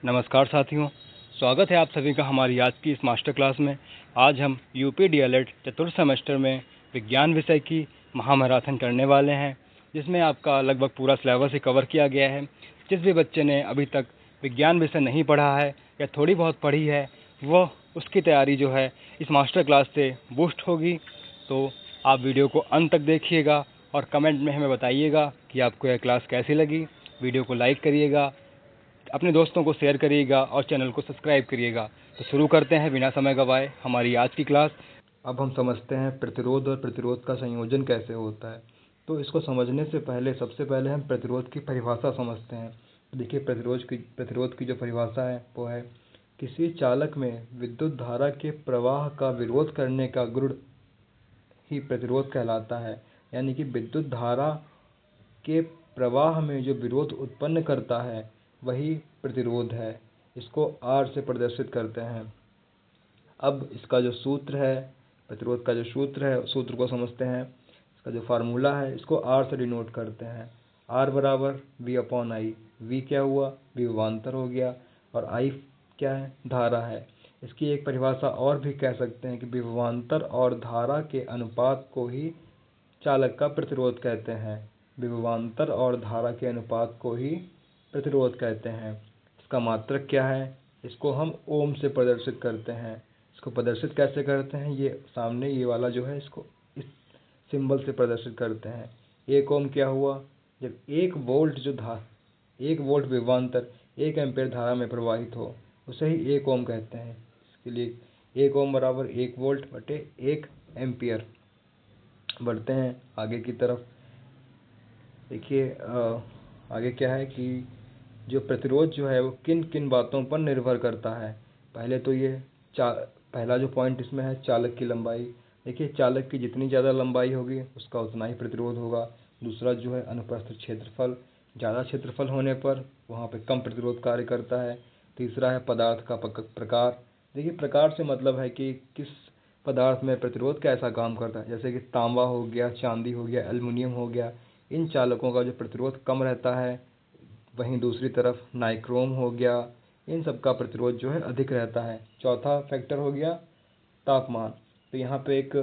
नमस्कार साथियों, स्वागत है आप सभी का हमारी आज की इस मास्टर क्लास में। आज हम यूपी डीएलएड चतुर्थ सेमेस्टर में विज्ञान विषय की महामैराथन करने वाले हैं, जिसमें आपका लगभग पूरा सिलेबस ही कवर किया गया है। जिस भी बच्चे ने अभी तक विज्ञान विषय नहीं पढ़ा है या थोड़ी बहुत पढ़ी है, वह उसकी तैयारी जो है इस मास्टर क्लास से बूस्ट होगी। तो आप वीडियो को अंत तक देखिएगा और कमेंट में हमें बताइएगा कि आपको यह क्लास कैसी लगी। वीडियो को लाइक करिएगा, अपने दोस्तों को शेयर करिएगा और चैनल को सब्सक्राइब करिएगा। तो शुरू करते हैं बिना समय गवाए हमारी आज की क्लास। अब हम समझते हैं प्रतिरोध और प्रतिरोध का संयोजन कैसे होता है। तो इसको समझने से पहले सबसे पहले हम प्रतिरोध की परिभाषा समझते हैं। देखिए, प्रतिरोध की जो परिभाषा है वो है किसी चालक में विद्युत धारा के प्रवाह का विरोध करने का गुण ही प्रतिरोध कहलाता है। यानी कि विद्युत धारा के प्रवाह में जो विरोध उत्पन्न करता है वही प्रतिरोध है। इसको R से प्रदर्शित करते हैं। अब इसका जो सूत्र है, प्रतिरोध का जो सूत्र है, सूत्र को समझते हैं। इसका जो फार्मूला है इसको R से डिनोट करते हैं। R बराबर V/I। V क्या हुआ? विभवांतर हो गया, और I क्या है? धारा है। इसकी एक परिभाषा और भी कह सकते हैं कि विभवांतर और धारा के अनुपात को ही चालक का प्रतिरोध कहते हैं। विभवांतर और धारा के अनुपात को ही प्रतिरोध कहते हैं। इसका मात्रक क्या है? इसको हम ओम से प्रदर्शित करते हैं। इसको प्रदर्शित कैसे करते हैं? ये सामने ये वाला जो है इसको इस सिंबल से प्रदर्शित करते हैं। 1 ओम क्या हुआ? जब 1 वोल्ट विभवांतर 1 एम्पीयर धारा में प्रवाहित हो उसे ही 1 ओम कहते हैं। इसके लिए 1 ओम बराबर 1 वोल्ट बटे 1 एम्पीयर। बढ़ते हैं आगे की तरफ। देखिए, आगे क्या है कि जो प्रतिरोध जो है वो किन किन बातों पर निर्भर करता है। पहले तो ये पहला जो पॉइंट इसमें है चालक की लंबाई। देखिए, चालक की जितनी ज़्यादा लंबाई होगी उसका उतना ही प्रतिरोध होगा। दूसरा जो है अनुप्रस्थ क्षेत्रफल। ज़्यादा क्षेत्रफल होने पर वहाँ पे कम प्रतिरोध कार्य करता है। तीसरा है पदार्थ का प्रकार। देखिए, प्रकार से मतलब है कि किस पदार्थ में प्रतिरोध कैसा काम करता है। जैसे कि तांबा हो गया, चांदी हो गया, एल्युमिनियम हो गया, इन चालकों का जो प्रतिरोध कम रहता है। वहीं दूसरी तरफ नाइक्रोम हो गया, इन सब का प्रतिरोध जो है अधिक रहता है। चौथा फैक्टर हो गया तापमान। तो यहाँ पे एक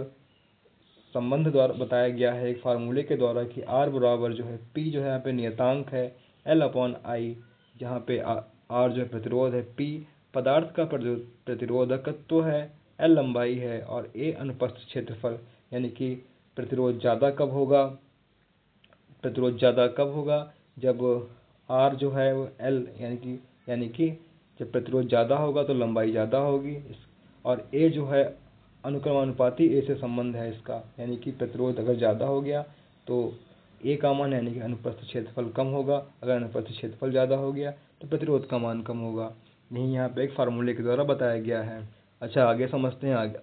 संबंध द्वारा बताया गया है, एक फार्मूले के द्वारा, कि R बराबर जो है P जो है यहाँ पे नियतांक है, L/I, जहाँ पे R जो है प्रतिरोध है, P पदार्थ का प्रतिरोधकत्व है, L लंबाई है, और A अनुप्रस्थ क्षेत्रफल। यानी कि प्रतिरोध ज़्यादा कब होगा? जब R जो है वो L यानी कि जब प्रतिरोध ज़्यादा होगा तो लंबाई ज़्यादा होगी। और A जो है अनुक्रमानुपाती A से संबंध है इसका। यानी कि प्रतिरोध अगर ज़्यादा हो गया तो A का मान यानी कि अनुप्रस्थ क्षेत्रफल कम होगा। अगर अनुप्रस्थ क्षेत्रफल ज़्यादा हो गया तो प्रतिरोध का मान कम होगा। यही यहाँ पे एक फार्मूले के द्वारा बताया गया है। अच्छा, आगे समझते हैं। आगे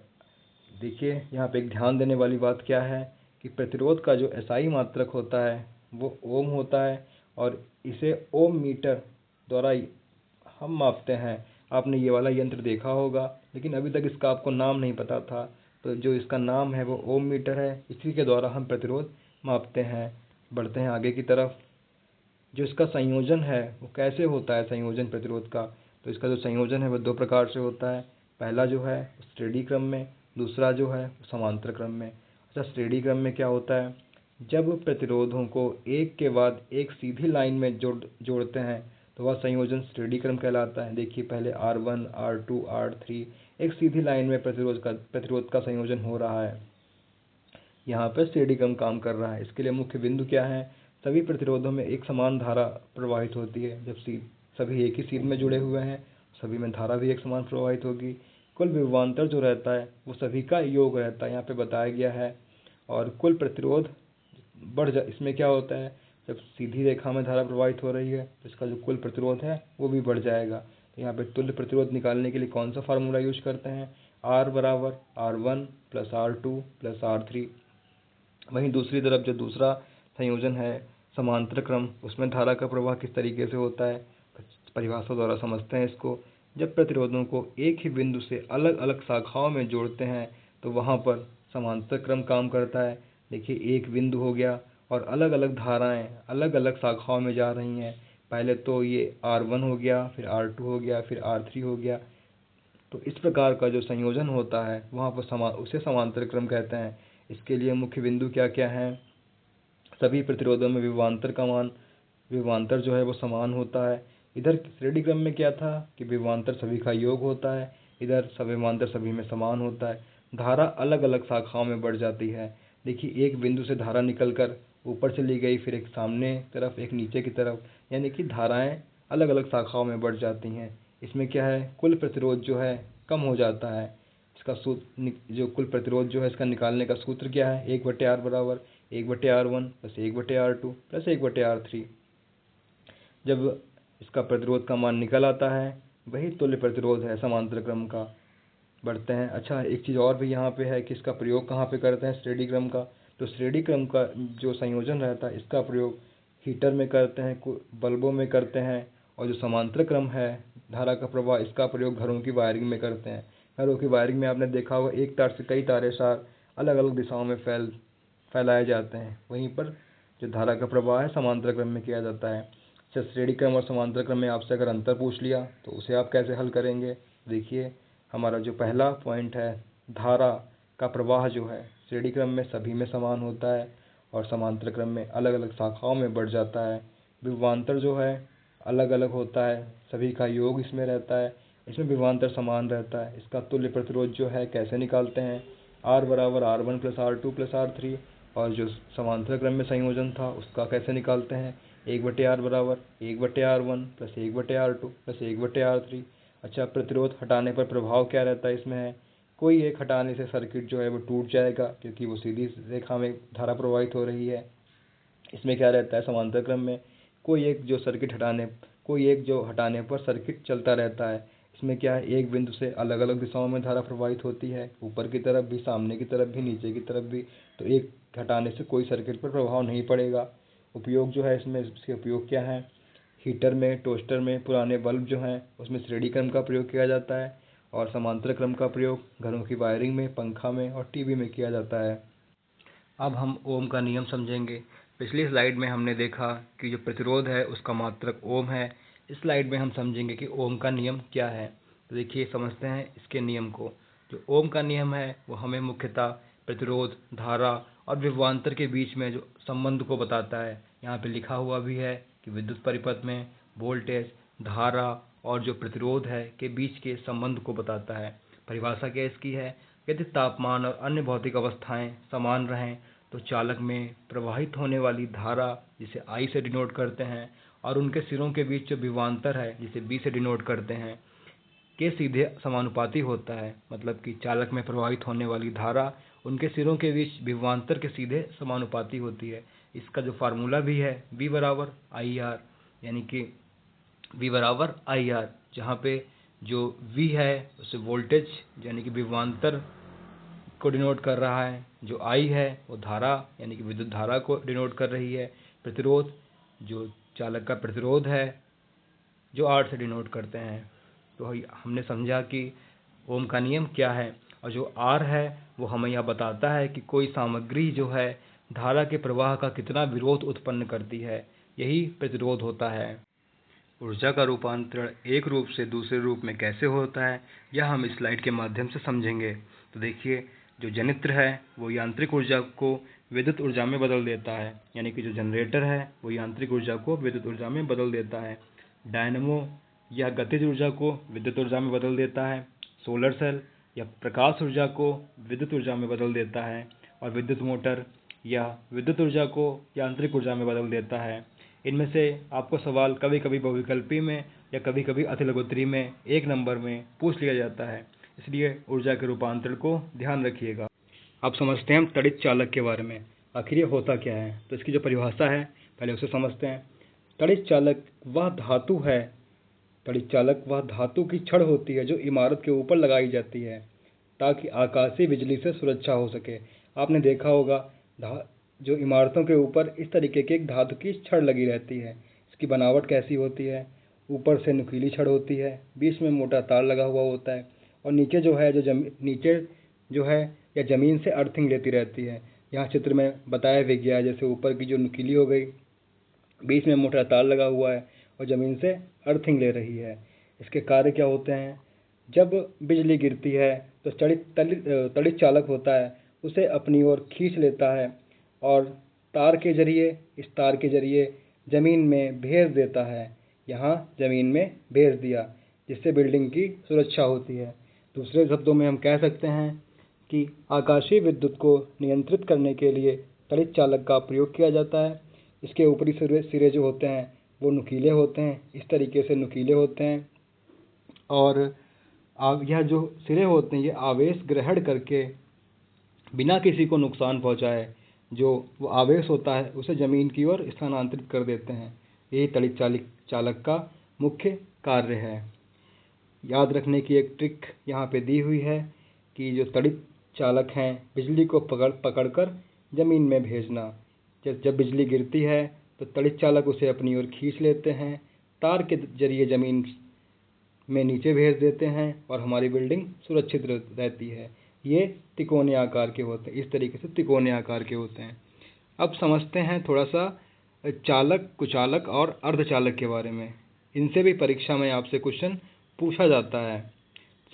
देखिए, यहाँ पे एक ध्यान देने वाली बात क्या है कि प्रतिरोध का जो SI मात्रक होता है वो ओम होता है, और इसे ओम मीटर द्वारा हम मापते हैं। आपने ये वाला यंत्र देखा होगा, लेकिन अभी तक इसका आपको नाम नहीं पता था। तो जो इसका नाम है वो ओम मीटर है। इसी के द्वारा हम प्रतिरोध मापते हैं। बढ़ते हैं आगे की तरफ। जो इसका संयोजन है वो कैसे होता है, संयोजन प्रतिरोध का? तो इसका जो संयोजन है वो 2 प्रकार से होता है। पहला जो है श्रेणी क्रम में, दूसरा जो है समांतर क्रम में। अच्छा, श्रेणी क्रम में क्या होता है? जब प्रतिरोधों को एक के बाद एक सीधी लाइन में जोड़ते हैं तो वह संयोजन श्रेणी क्रम कहलाता है। देखिए, पहले R1, R2, R3 एक सीधी लाइन में प्रतिरोध का संयोजन हो रहा है। यहाँ पर श्रेणी क्रम काम कर रहा है। इसके लिए मुख्य बिंदु क्या है? सभी प्रतिरोधों में एक समान धारा प्रवाहित होती है। जब सभी एक ही सीध में जुड़े हुए हैं, सभी में धारा भी एक समान प्रवाहित होगी। कुल विभवांतर जो रहता है वो सभी का योग रहता है, यहाँ पे बताया गया है। और कुल प्रतिरोध इसमें क्या होता है? जब सीधी रेखा में धारा प्रवाहित हो रही है तो इसका जो कुल प्रतिरोध है वो भी बढ़ जाएगा। तो यहाँ पे तुल्य प्रतिरोध निकालने के लिए कौन सा फार्मूला यूज करते हैं? R बराबर R1 plus R2 plus R3। वहीं दूसरी तरफ जो दूसरा संयोजन है समांतर क्रम, उसमें धारा का प्रवाह किस तरीके से होता है? परिभाषा द्वारा समझते हैं इसको। जब प्रतिरोधों को एक ही बिंदु से अलग अलग शाखाओं में जोड़ते हैं तो वहाँ पर समांतर क्रम काम करता है। देखिए, एक बिंदु हो गया और अलग अलग धाराएं अलग अलग शाखाओं में जा रही हैं। पहले तो ये R1 हो गया, फिर R2 हो गया, फिर R3 हो गया। तो इस प्रकार का जो संयोजन होता है वहाँ पर उसे समांतर क्रम कहते हैं। इसके लिए मुख्य बिंदु क्या क्या हैं? सभी प्रतिरोधों में विभवांतर जो है वो समान होता है। इधर श्रेणी क्रम में क्या था कि विभवांतर सभी का योग होता है, इधर विभवांतर सभी में समान होता है। धारा अलग अलग शाखाओं में बढ़ जाती है। देखिए, एक बिंदु से धारा निकलकर ऊपर चली गई, फिर एक सामने तरफ, एक नीचे की तरफ, यानी कि धाराएं अलग अलग शाखाओं में बढ़ जाती हैं। इसमें क्या है, कुल प्रतिरोध जो है कम हो जाता है। इसका सूत्र, जो कुल प्रतिरोध जो है इसका निकालने का सूत्र क्या है, 1/R बराबर 1/R1 plus 1/R2 plus 1/R3। जब इसका प्रतिरोध का मान निकल आता है, वही तुल्य प्रतिरोध है समांतर क्रम का। बढ़ते हैं। अच्छा, एक चीज़ और भी यहाँ पे है कि इसका प्रयोग कहाँ पे करते हैं श्रेणी क्रम का। तो श्रेणी क्रम का जो संयोजन रहता है इसका प्रयोग हीटर में करते हैं, बल्बों में करते हैं, और जो समांतर क्रम है धारा का प्रवाह, इसका प्रयोग घरों की वायरिंग में करते हैं। घरों की वायरिंग में आपने देखा होगा, एक तार से कई तारे सार अलग अलग दिशाओं में फैलाए जाते हैं। वहीं पर जो धारा का प्रवाह है समांतर क्रम में किया जाता है। अच्छा, श्रेणी क्रम और समांतर क्रम में आपसे अगर अंतर पूछ लिया तो उसे आप कैसे हल करेंगे? देखिए, हमारा जो पहला पॉइंट है, धारा का प्रवाह जो है श्रेणी क्रम में सभी में समान होता है और समांतर क्रम में अलग अलग शाखाओं में बढ़ जाता है। विभवांतर जो है अलग अलग होता है, सभी का योग इसमें रहता है, इसमें विभवांतर समान रहता है। इसका तुल्य प्रतिरोध जो है कैसे निकालते हैं, R बराबर R1 plus R2 plus R3। और जो समांतर क्रम में संयोजन था उसका कैसे निकालते हैं, 1/R बराबर 1/R1 plus 1/R2 plus 1/R3। अच्छा, प्रतिरोध हटाने पर प्रभाव क्या रहता है इसमें है, कोई एक हटाने से सर्किट जो है वो टूट जाएगा, क्योंकि वो सीधी रेखा में धारा प्रवाहित हो रही है। इसमें क्या रहता है, समांतर क्रम में कोई एक जो हटाने पर सर्किट चलता रहता है। इसमें क्या है, एक बिंदु से अलग अलग दिशाओं में धारा प्रवाहित होती है, ऊपर की तरफ भी, सामने की तरफ भी, नीचे की तरफ भी। तो एक हटाने से कोई सर्किट पर प्रभाव नहीं पड़ेगा। उपयोग जो है इसके उपयोग क्या है, हीटर में, टोस्टर में, पुराने बल्ब जो हैं उसमें श्रेणी क्रम का प्रयोग किया जाता है, और समांतर क्रम का प्रयोग घरों की वायरिंग में, पंखा में और टीवी में किया जाता है। अब हम ओम का नियम समझेंगे। पिछली स्लाइड में हमने देखा कि जो प्रतिरोध है उसका मात्रक ओम है। इस स्लाइड में हम समझेंगे कि ओम का नियम क्या है। तो देखिए, समझते हैं इसके नियम को। जो ओम का नियम है वो हमें मुख्यतः प्रतिरोध, धारा और विभवांतर के बीच में जो संबंध को बताता है। यहाँ पे लिखा हुआ भी है कि विद्युत परिपथ में वोल्टेज, धारा और जो प्रतिरोध है के बीच के संबंध को बताता है। परिभाषा क्या इसकी है, यदि तापमान और अन्य भौतिक अवस्थाएं समान रहें तो चालक में प्रवाहित होने वाली धारा, जिसे I से डिनोट करते हैं, और उनके सिरों के बीच जो विभवांतर है, जिसे B से डिनोट करते हैं, के सीधे समानुपाती होता है। मतलब कि चालक में प्रवाहित होने वाली धारा उनके सिरों के बीच विभवांतर के सीधे समानुपाती होती है। इसका जो फार्मूला भी है, V बराबर IR, यानी कि V बराबर IR, जहाँ पे जो V है उसे वोल्टेज यानी कि विभवांतर को डिनोट कर रहा है, जो I है वो धारा यानी कि विद्युत धारा को डिनोट कर रही है, प्रतिरोध जो चालक का प्रतिरोध है जो R से डिनोट करते हैं। तो हमने समझा कि ओम का नियम क्या है, और जो R है वो हमें यह बताता है कि कोई सामग्री जो है धारा के प्रवाह का कितना विरोध उत्पन्न करती है, यही प्रतिरोध होता है। ऊर्जा का रूपांतरण एक रूप से दूसरे रूप में कैसे होता है, यह हम इस स्लाइड के माध्यम से समझेंगे। तो देखिए, जो जनित्र है वो यांत्रिक ऊर्जा को विद्युत ऊर्जा में बदल देता है, यानी कि जो जनरेटर है वो यांत्रिक ऊर्जा को विद्युत ऊर्जा में बदल देता है। डायनमो यह गतिज ऊर्जा को विद्युत ऊर्जा में बदल देता है। सोलर सेल यह प्रकाश ऊर्जा को विद्युत ऊर्जा में बदल देता है। और विद्युत मोटर यह विद्युत ऊर्जा को यांत्रिक ऊर्जा में बदल देता है। इनमें से आपको सवाल कभी कभी बहुविकल्पी में या कभी कभी अतिलघुत्तरी में 1 नंबर में पूछ लिया जाता है, इसलिए ऊर्जा के रूपांतरण को ध्यान रखिएगा। अब समझते हैं हम तड़ित चालक के बारे में, आखिर ये होता क्या है। तो इसकी जो परिभाषा है पहले उसे समझते हैं। तड़ित चालक वह धातु है, तड़ित चालक वह धातु की छड़ होती है जो इमारत के ऊपर लगाई जाती है ताकि आकाशीय बिजली से सुरक्षा हो सके। आपने देखा होगा जो इमारतों के ऊपर इस तरीके की एक धातु की छड़ लगी रहती है। इसकी बनावट कैसी होती है, ऊपर से नुकीली छड़ होती है, बीच में मोटा तार लगा हुआ होता है, और नीचे जो है नीचे जो है या ज़मीन से अर्थिंग लेती रहती है। यहाँ चित्र में बताया भी गया है, जैसे ऊपर की जो नुकीली हो गई, बीच में मोटा तार लगा हुआ है, और ज़मीन से अर्थिंग ले रही है। इसके कार्य क्या होते हैं? जब बिजली गिरती है तो तड़ित चालक होता है उसे अपनी ओर खींच लेता है और इस तार के जरिए ज़मीन में भेज देता है। यहाँ ज़मीन में भेज दिया, जिससे बिल्डिंग की सुरक्षा होती है। दूसरे शब्दों में हम कह सकते हैं कि आकाशीय विद्युत को नियंत्रित करने के लिए तड़ित चालक का प्रयोग किया जाता है। इसके ऊपरी सिरे जो होते हैं वो नुकीले होते हैं, इस तरीके से नुकीले होते हैं, और यह जो सिरे होते हैं ये आवेश ग्रहण करके बिना किसी को नुकसान पहुंचाए जो वो आवेश होता है उसे ज़मीन की ओर स्थानांतरित कर देते हैं। यही तड़ित चालक का मुख्य कार्य है। याद रखने की एक ट्रिक यहाँ पे दी हुई है कि जो तड़ित चालक हैं बिजली को पकड़कर ज़मीन में भेजना। जब बिजली गिरती है तो तड़ित चालक उसे अपनी ओर खींच लेते हैं, तार के जरिए ज़मीन में नीचे भेज देते हैं और हमारी बिल्डिंग सुरक्षित रहती है। ये तिकोने आकार के होते हैं, इस तरीके से तिकोने आकार के होते हैं। अब समझते हैं थोड़ा सा चालक, कुचालक और अर्धचालक के बारे में। इनसे भी परीक्षा में आपसे क्वेश्चन पूछा जाता है।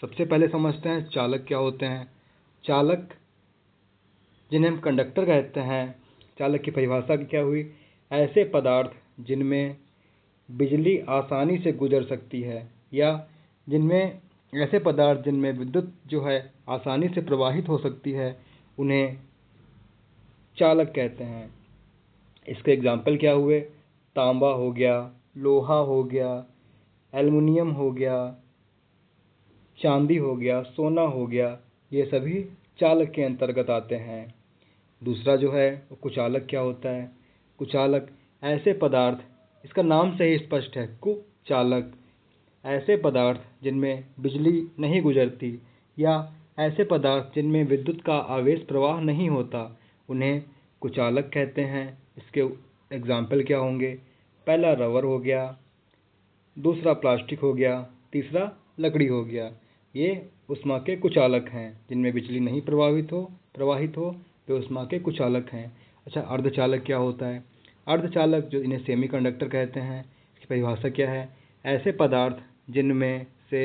सबसे पहले समझते हैं चालक क्या होते हैं। चालक, जिन्हें हम कंडक्टर कहते हैं, चालक की परिभाषा क्या हुई? ऐसे पदार्थ जिनमें बिजली आसानी से गुजर सकती है, या ऐसे पदार्थ जिनमें विद्युत जो है आसानी से प्रवाहित हो सकती है, उन्हें चालक कहते हैं। इसके एग्जाम्पल क्या हुए? तांबा हो गया, लोहा हो गया, एल्युमिनियम हो गया, चांदी हो गया, सोना हो गया, ये सभी चालक के अंतर्गत आते हैं। दूसरा जो है वो कुचालक क्या होता है? कुचालक ऐसे पदार्थ, इसका नाम से ही स्पष्ट है, कुचालक, ऐसे पदार्थ जिनमें बिजली नहीं गुजरती या ऐसे पदार्थ जिनमें विद्युत का आवेश प्रवाह नहीं होता, उन्हें कुचालक कहते हैं। इसके एग्जाम्पल क्या होंगे? पहला रबर हो गया, दूसरा प्लास्टिक हो गया, तीसरा लकड़ी हो गया। ये ऊष्मा के कुचालक हैं, जिनमें बिजली नहीं प्रवाहित हो वे ऊष्मा के कुचालक हैं। अच्छा, अर्धचालक क्या होता है? अर्धचालक, जो इन्हें सेमीकंडक्टर कहते हैं, इसकी परिभाषा क्या है? ऐसे पदार्थ जिनमें से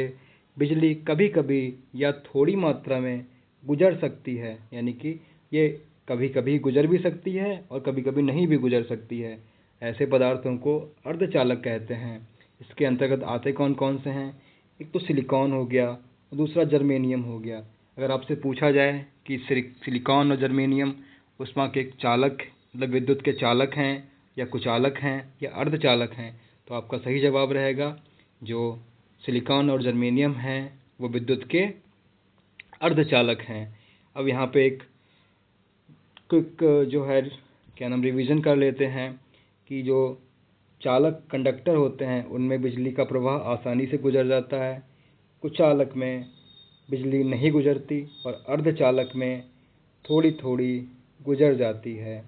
बिजली कभी कभी या थोड़ी मात्रा में गुजर सकती है, यानी कि ये कभी कभी गुजर भी सकती है और कभी कभी नहीं भी गुजर सकती है, ऐसे पदार्थों को अर्धचालक कहते हैं। इसके अंतर्गत आते कौन कौन से हैं? एक तो सिलिकॉन हो गया, दूसरा जर्मेनियम हो गया। अगर आपसे पूछा जाए कि सिलिकॉन और जर्मेनियम ऊष्मा के चालक, मतलब विद्युत के चालक हैं या कुचालक हैं या अर्धचालक हैं, तो आपका सही जवाब रहेगा जो सिलिकॉन और जर्मेनियम हैं वो विद्युत के अर्धचालक हैं। अब यहाँ पे एक क्विक जो है क्या नाम रिवीजन कर लेते हैं कि जो चालक कंडक्टर होते हैं उनमें बिजली का प्रवाह आसानी से गुजर जाता है, कुचालक में बिजली नहीं गुजरती और अर्धचालक में थोड़ी थोड़ी गुजर जाती है।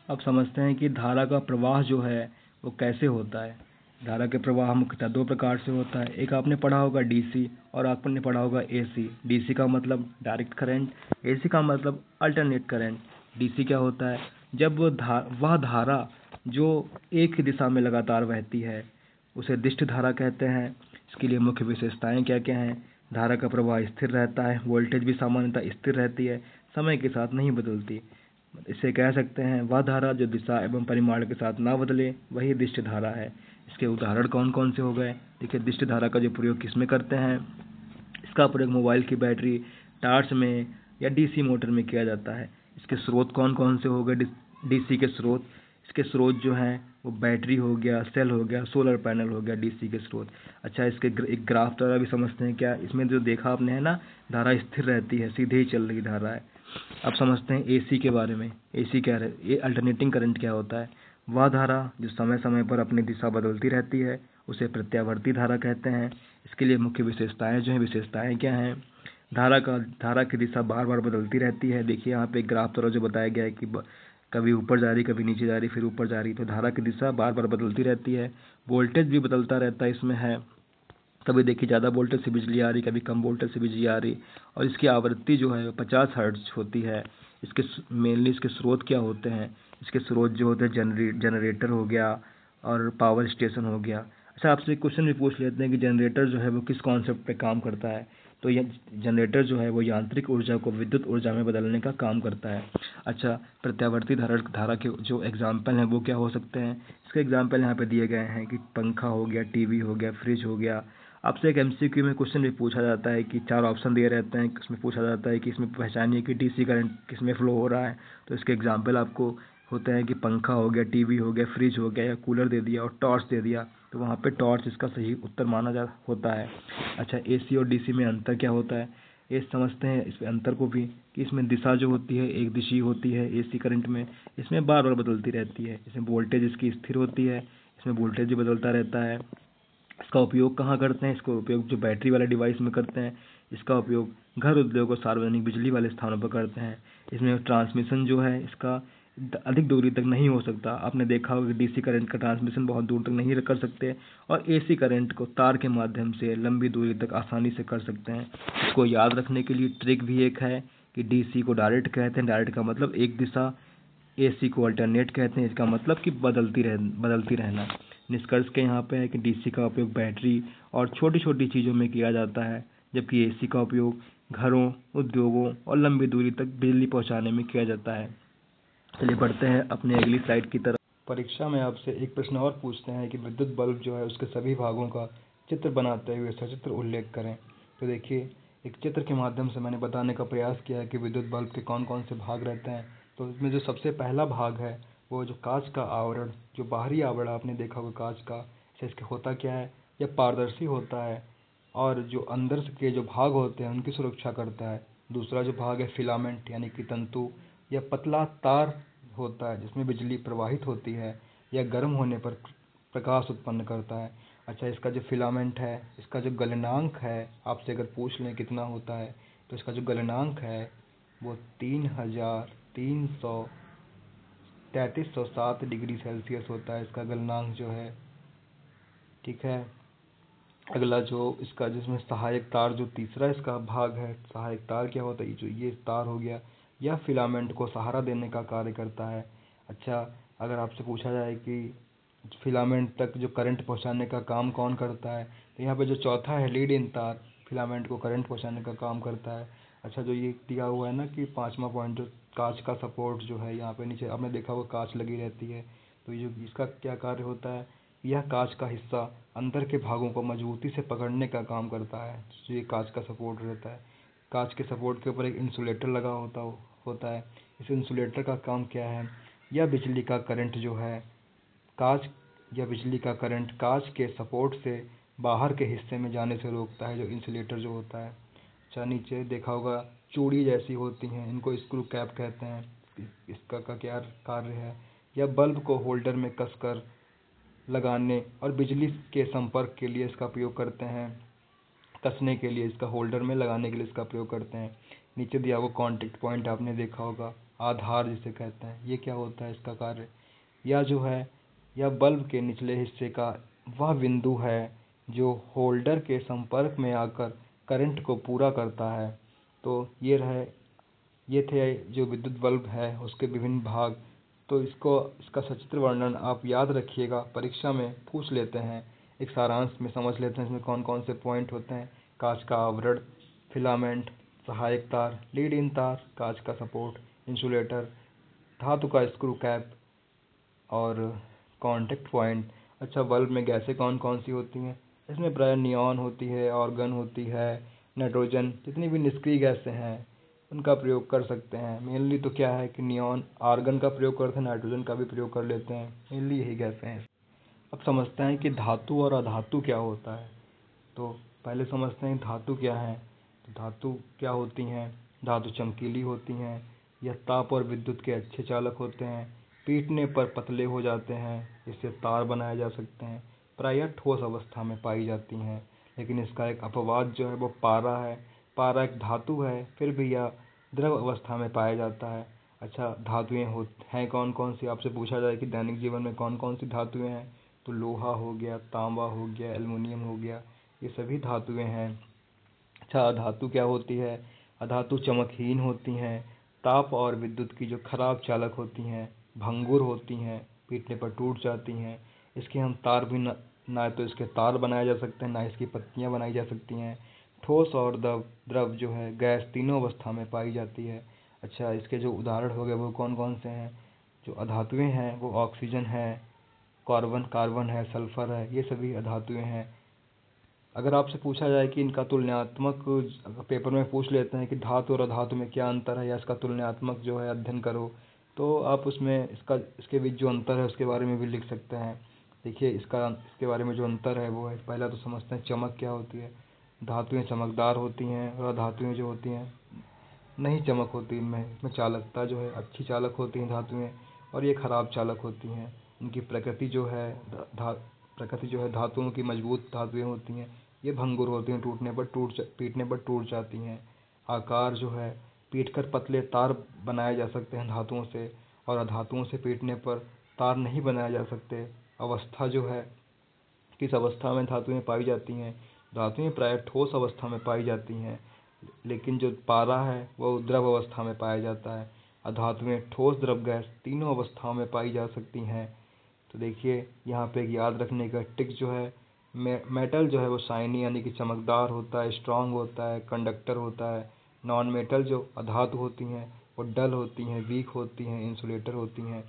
अब समझते हैं कि धारा का प्रवाह जो है वो कैसे होता है। धारा के प्रवाह मुख्यतः दो प्रकार से होता है। एक आपने पढ़ा होगा डीसी और आपने पढ़ा होगा एसी। डीसी का मतलब डायरेक्ट करंट, एसी का मतलब अल्टरनेट करंट। डीसी क्या होता है? जब वह धारा जो एक ही दिशा में लगातार बहती है उसे दिष्ट धारा कहते हैं। इसके लिए मुख्य विशेषताएं क्या क्या हैं? धारा का प्रवाह स्थिर रहता है, वोल्टेज भी सामान्यतः स्थिर रहती है, समय के साथ नहीं बदलती। इसे कह सकते हैं वह धारा जो दिशा एवं परिमाण के साथ ना बदले वही दिष्ट धारा है। इसके उदाहरण कौन कौन से हो गए? देखिए, दिष्ट धारा का जो प्रयोग किस में करते हैं? इसका प्रयोग मोबाइल की बैटरी, टार्च में या डीसी मोटर में किया जाता है। इसके स्रोत कौन कौन से हो गए? डीसी के स्रोत, इसके स्रोत जो हैं वो बैटरी हो गया, सेल हो गया, सोलर पैनल हो गया, डीसी के स्रोत। अच्छा, इसके एक ग्राफ द्वारा भी समझते हैं क्या? इसमें जो देखा आपने है ना, धारा स्थिर रहती है, सीधे ही चल रही धारा है। अब समझते हैं एसी के बारे में। एसी क्या है? ये अल्टरनेटिंग करंट क्या होता है? वह धारा जो समय समय पर अपनी दिशा बदलती रहती है उसे प्रत्यावर्ती धारा कहते हैं। इसके लिए मुख्य विशेषताएं जो हैं, विशेषताएं क्या हैं? धारा की दिशा बार बार बदलती रहती है। देखिए यहाँ पे ग्राफ द्वारा जो बताया गया है कि कभी ऊपर जा रही, कभी नीचे जा रही, फिर ऊपर जा रही, तो धारा की दिशा बार बार बदलती रहती है। वोल्टेज भी बदलता रहता है, इसमें है कभी देखिए ज़्यादा वोल्टेज से बिजली आ रही, कभी कम वोल्टेज से बिजली आ रही, और इसकी आवृत्ति जो है 50 हर्ट्ज होती है। इसके मेनली इसके स्रोत क्या होते हैं? इसके स्रोत जो होते हैं जनरेटर हो गया, और पावर स्टेशन हो गया। अच्छा, आपसे एक क्वेश्चन भी पूछ लेते हैं कि जनरेटर जो है वो किस कॉन्सेप्ट पे काम करता है। तो ये जनरेटर जो है वो यांत्रिक ऊर्जा को विद्युत ऊर्जा में बदलने का काम करता है। अच्छा, प्रत्यावर्ती धारा के जो एग्जाम्पल हैं वो क्या हो सकते हैं। इसके एग्जाम्पल यहाँ पे दिए गए हैं कि पंखा हो गया, टीवी हो गया, फ्रिज हो गया। आपसे एक एमसीक्यू में क्वेश्चन भी पूछा जाता है कि 4 ऑप्शन दिए रहते हैं, उसमें पूछा जाता है कि इसमें पहचानिए कि डीसी करंट किसमें फ्लो हो रहा है। तो इसके एग्जाम्पल आपको होते हैं कि पंखा हो गया, टीवी हो गया, फ्रिज हो गया, या कूलर दे दिया और टॉर्च दे दिया, तो वहाँ पे टॉर्च इसका सही उत्तर माना जा होता है। अच्छा, एसी और डीसी में अंतर क्या होता है, ये समझते हैं इस अंतर को भी, कि इसमें दिशा जो होती है एक दिशी होती है एसी करंट में, इसमें बार बार बदलती रहती है। इसमें वोल्टेज इसकी स्थिर होती है, इसमें वोल्टेज भी बदलता रहता है। इसका उपयोग कहाँ करते हैं, इसका उपयोग जो बैटरी वाले डिवाइस में करते हैं। इसका उपयोग घर उद्योग और सार्वजनिक बिजली वाले स्थानों पर करते हैं। इसमें ट्रांसमिशन जो है इसका अधिक दूरी तक नहीं हो सकता। आपने देखा होगा कि डीसी करंट का ट्रांसमिशन बहुत दूर तक नहीं कर सकते, और एसी करंट को तार के माध्यम से लंबी दूरी तक आसानी से कर सकते हैं। इसको याद रखने के लिए ट्रिक भी एक है कि डीसी को डायरेक्ट कहते हैं, डायरेक्ट का मतलब एक दिशा, एसी को अल्टरनेट कहते हैं, इसका मतलब कि बदलती रहना। निष्कर्ष के यहाँ पे है कि डीसी का उपयोग बैटरी और छोटी छोटी चीज़ों में किया जाता है, जबकि एसी का उपयोग घरों, उद्योगों और लंबी दूरी तक बिजली पहुँचाने में किया जाता है। चलिए बढ़ते हैं अपनी अगली स्लाइड की तरफ। परीक्षा में आपसे एक प्रश्न और पूछते हैं कि विद्युत बल्ब जो है उसके सभी भागों का चित्र बनाते हुए सचित्र उल्लेख करें। तो देखिए, एक चित्र के माध्यम से मैंने बताने का प्रयास किया है कि विद्युत बल्ब के कौन कौन से भाग रहते हैं। तो इसमें जो सबसे पहला भाग है वो जो कांच का आवरण, जो बाहरी आवरण आपने देखा होगा कांच का, इसके होता क्या है, यह पारदर्शी होता है और जो अंदर के जो भाग होते हैं उनकी सुरक्षा करता है। दूसरा जो भाग है फिलामेंट यानी कि तंतु, यह पतला तार होता है जिसमें बिजली प्रवाहित होती है, या गर्म होने पर प्रकाश उत्पन्न करता है। अच्छा, इसका जो फिलामेंट है इसका जो गलनांक है, आपसे अगर पूछ लें कितना होता है, तो इसका जो गलनांक है वो 3307 डिग्री सेल्सियस होता है, इसका गलनांक जो है। ठीक है, अगला जो इसका जिसमें सहायक तार, जो तीसरा इसका भाग है, सहायक तार क्या होता है, जो ये तार हो गया, यह फिलामेंट को सहारा देने का कार्य करता है। अच्छा, अगर आपसे पूछा जाए कि फिलामेंट तक जो करंट पहुंचाने का काम कौन करता है, तो यहाँ पे जो चौथा है लीड इन तार, फिलामेंट को करंट पहुंचाने का काम करता है। अच्छा, जो ये दिया हुआ है ना कि 5वां पॉइंट, जो कांच का सपोर्ट जो है यहाँ पे नीचे आपने देखा होगा कांच लगी रहती है, तो ये जो इसका क्या कार्य होता है, यह कांच का हिस्सा अंदर के भागों को मजबूती से पकड़ने का काम करता है। जो ये कांच का सपोर्ट रहता है, कांच के सपोर्ट के ऊपर एक इंसुलेटर लगा होता है। इस इंसुलेटर का काम क्या है, यह बिजली का करंट जो है कांच या बिजली का करंट कांच के सपोर्ट से बाहर के हिस्से में जाने से रोकता है, जो इंसुलेटर जो होता है। अच्छा, नीचे देखा होगा चूड़ी जैसी होती हैं, इनको स्क्रू कैप कहते हैं। इसका का क्या कार्य है, यह बल्ब को होल्डर में कसकर लगाने और बिजली के संपर्क के लिए इसका प्रयोग करते हैं, कसने के लिए इसका होल्डर में लगाने के लिए इसका प्रयोग करते हैं। नीचे दिया हुआ कांटेक्ट पॉइंट आपने देखा होगा, आधार जिसे कहते हैं, ये क्या होता है इसका कार्य, यह जो है यह बल्ब के निचले हिस्से का वह बिंदु है जो होल्डर के संपर्क में आकर करंट को पूरा करता है। तो ये थे जो विद्युत बल्ब है उसके विभिन्न भाग। तो इसका सचित्र वर्णन आप याद रखिएगा, परीक्षा में पूछ लेते हैं। एक सारांश में समझ लेते हैं इसमें कौन कौन से पॉइंट होते हैं। कांच का आवरण, फिलामेंट, सहायक तार, लीड इन तार, कांच का सपोर्ट, इंसुलेटर, धातु का स्क्रू कैप और कांटेक्ट पॉइंट। अच्छा, बल्ब में गैसें कौन कौन सी होती हैं, इसमें प्राय नियॉन होती है, आर्गन होती है, नाइट्रोजन, जितनी भी निष्क्रिय गैसें हैं उनका प्रयोग कर सकते हैं। मेनली तो क्या है कि नियॉन, आर्गन का प्रयोग करते हैं, नाइट्रोजन का भी प्रयोग कर लेते हैं, मेनली यही गैसें हैं। अब समझते हैं कि धातु और अधातु क्या होता है। तो पहले समझते हैं धातु क्या है। तो धातु क्या होती हैं, धातु चमकीली होती हैं, यह ताप और विद्युत के अच्छे चालक होते हैं, पीटने पर पतले हो जाते हैं, इससे तार बनाए जा सकते हैं, प्रायः ठोस अवस्था में पाई जाती हैं। लेकिन इसका एक अपवाद जो है वो पारा है। पारा एक धातु है, फिर भी यह द्रव अवस्था में पाया जाता है। अच्छा, धातुएं हैं कौन कौन सी, आपसे पूछा जाए कि दैनिक जीवन में कौन कौन सी धातुएं हैं, तो लोहा हो गया, तांबा हो गया, एल्युमिनियम हो गया, ये सभी धातुएं हैं। अच्छा, अधातु क्या होती है, अधातु चमकहीन होती हैं, ताप और विद्युत की जो खराब चालक होती हैं, भंगुर होती हैं, पीटने पर टूट जाती हैं, इसके हम तार भी ना तो इसके तार बनाए जा सकते हैं, ना इसकी पत्तियां बनाई जा सकती हैं। ठोस और द्रव जो है गैस तीनों अवस्था में पाई जाती है। अच्छा, इसके जो उदाहरण हो गए वो कौन कौन से हैं? जो अधातुएं हैं वो ऑक्सीजन है, कार्बन है, सल्फर है, ये सभी अधातुएं हैं। अगर आपसे पूछा जाए कि इनका तुलनात्मक, पेपर में पूछ लेते हैं कि धातु और अधातु में क्या अंतर है या इसका तुलनात्मक जो है अध्ययन करो, तो आप उसमें इसके बीच जो अंतर है उसके बारे में भी लिख सकते हैं। देखिए, इसके बारे में जो अंतर है वो है, पहला तो समझते हैं चमक क्या होती है। धातुएं चमकदार होती हैं और अधातुएं जो होती हैं नहीं चमक होती। इसमें चालकता जो है अच्छी चालक होती हैं धातुएं, और ये खराब चालक होती हैं। इनकी प्रकृति जो है धातुओं की मजबूत धातुएं होती हैं, ये भंगुर होती हैं, पीटने पर टूट जाती हैं। आकार जो है, पीटकर पतले तार बनाए जा सकते हैं धातुओं से, और अधातुओं से पीटने पर तार नहीं बनाए जा सकते। अवस्था जो है, किस अवस्था में धातुएं पाई जाती हैं? धातुएं प्रायः ठोस अवस्था में पाई जाती हैं, लेकिन जो पारा है वो द्रव अवस्था में पाया जाता है। अधातुएं ठोस, द्रव, गैस तीनों अवस्थाओं में पाई जा सकती हैं। तो देखिए, यहाँ पे एक याद रखने का टिक जो है, मेटल जो है वो शाइनी यानी कि चमकदार होता है, स्ट्रांग होता है, कंडक्टर होता है। नॉन मेटल जो अधातु होती हैं वो डल होती हैं, वीक होती हैं, इंसुलेटर होती हैं।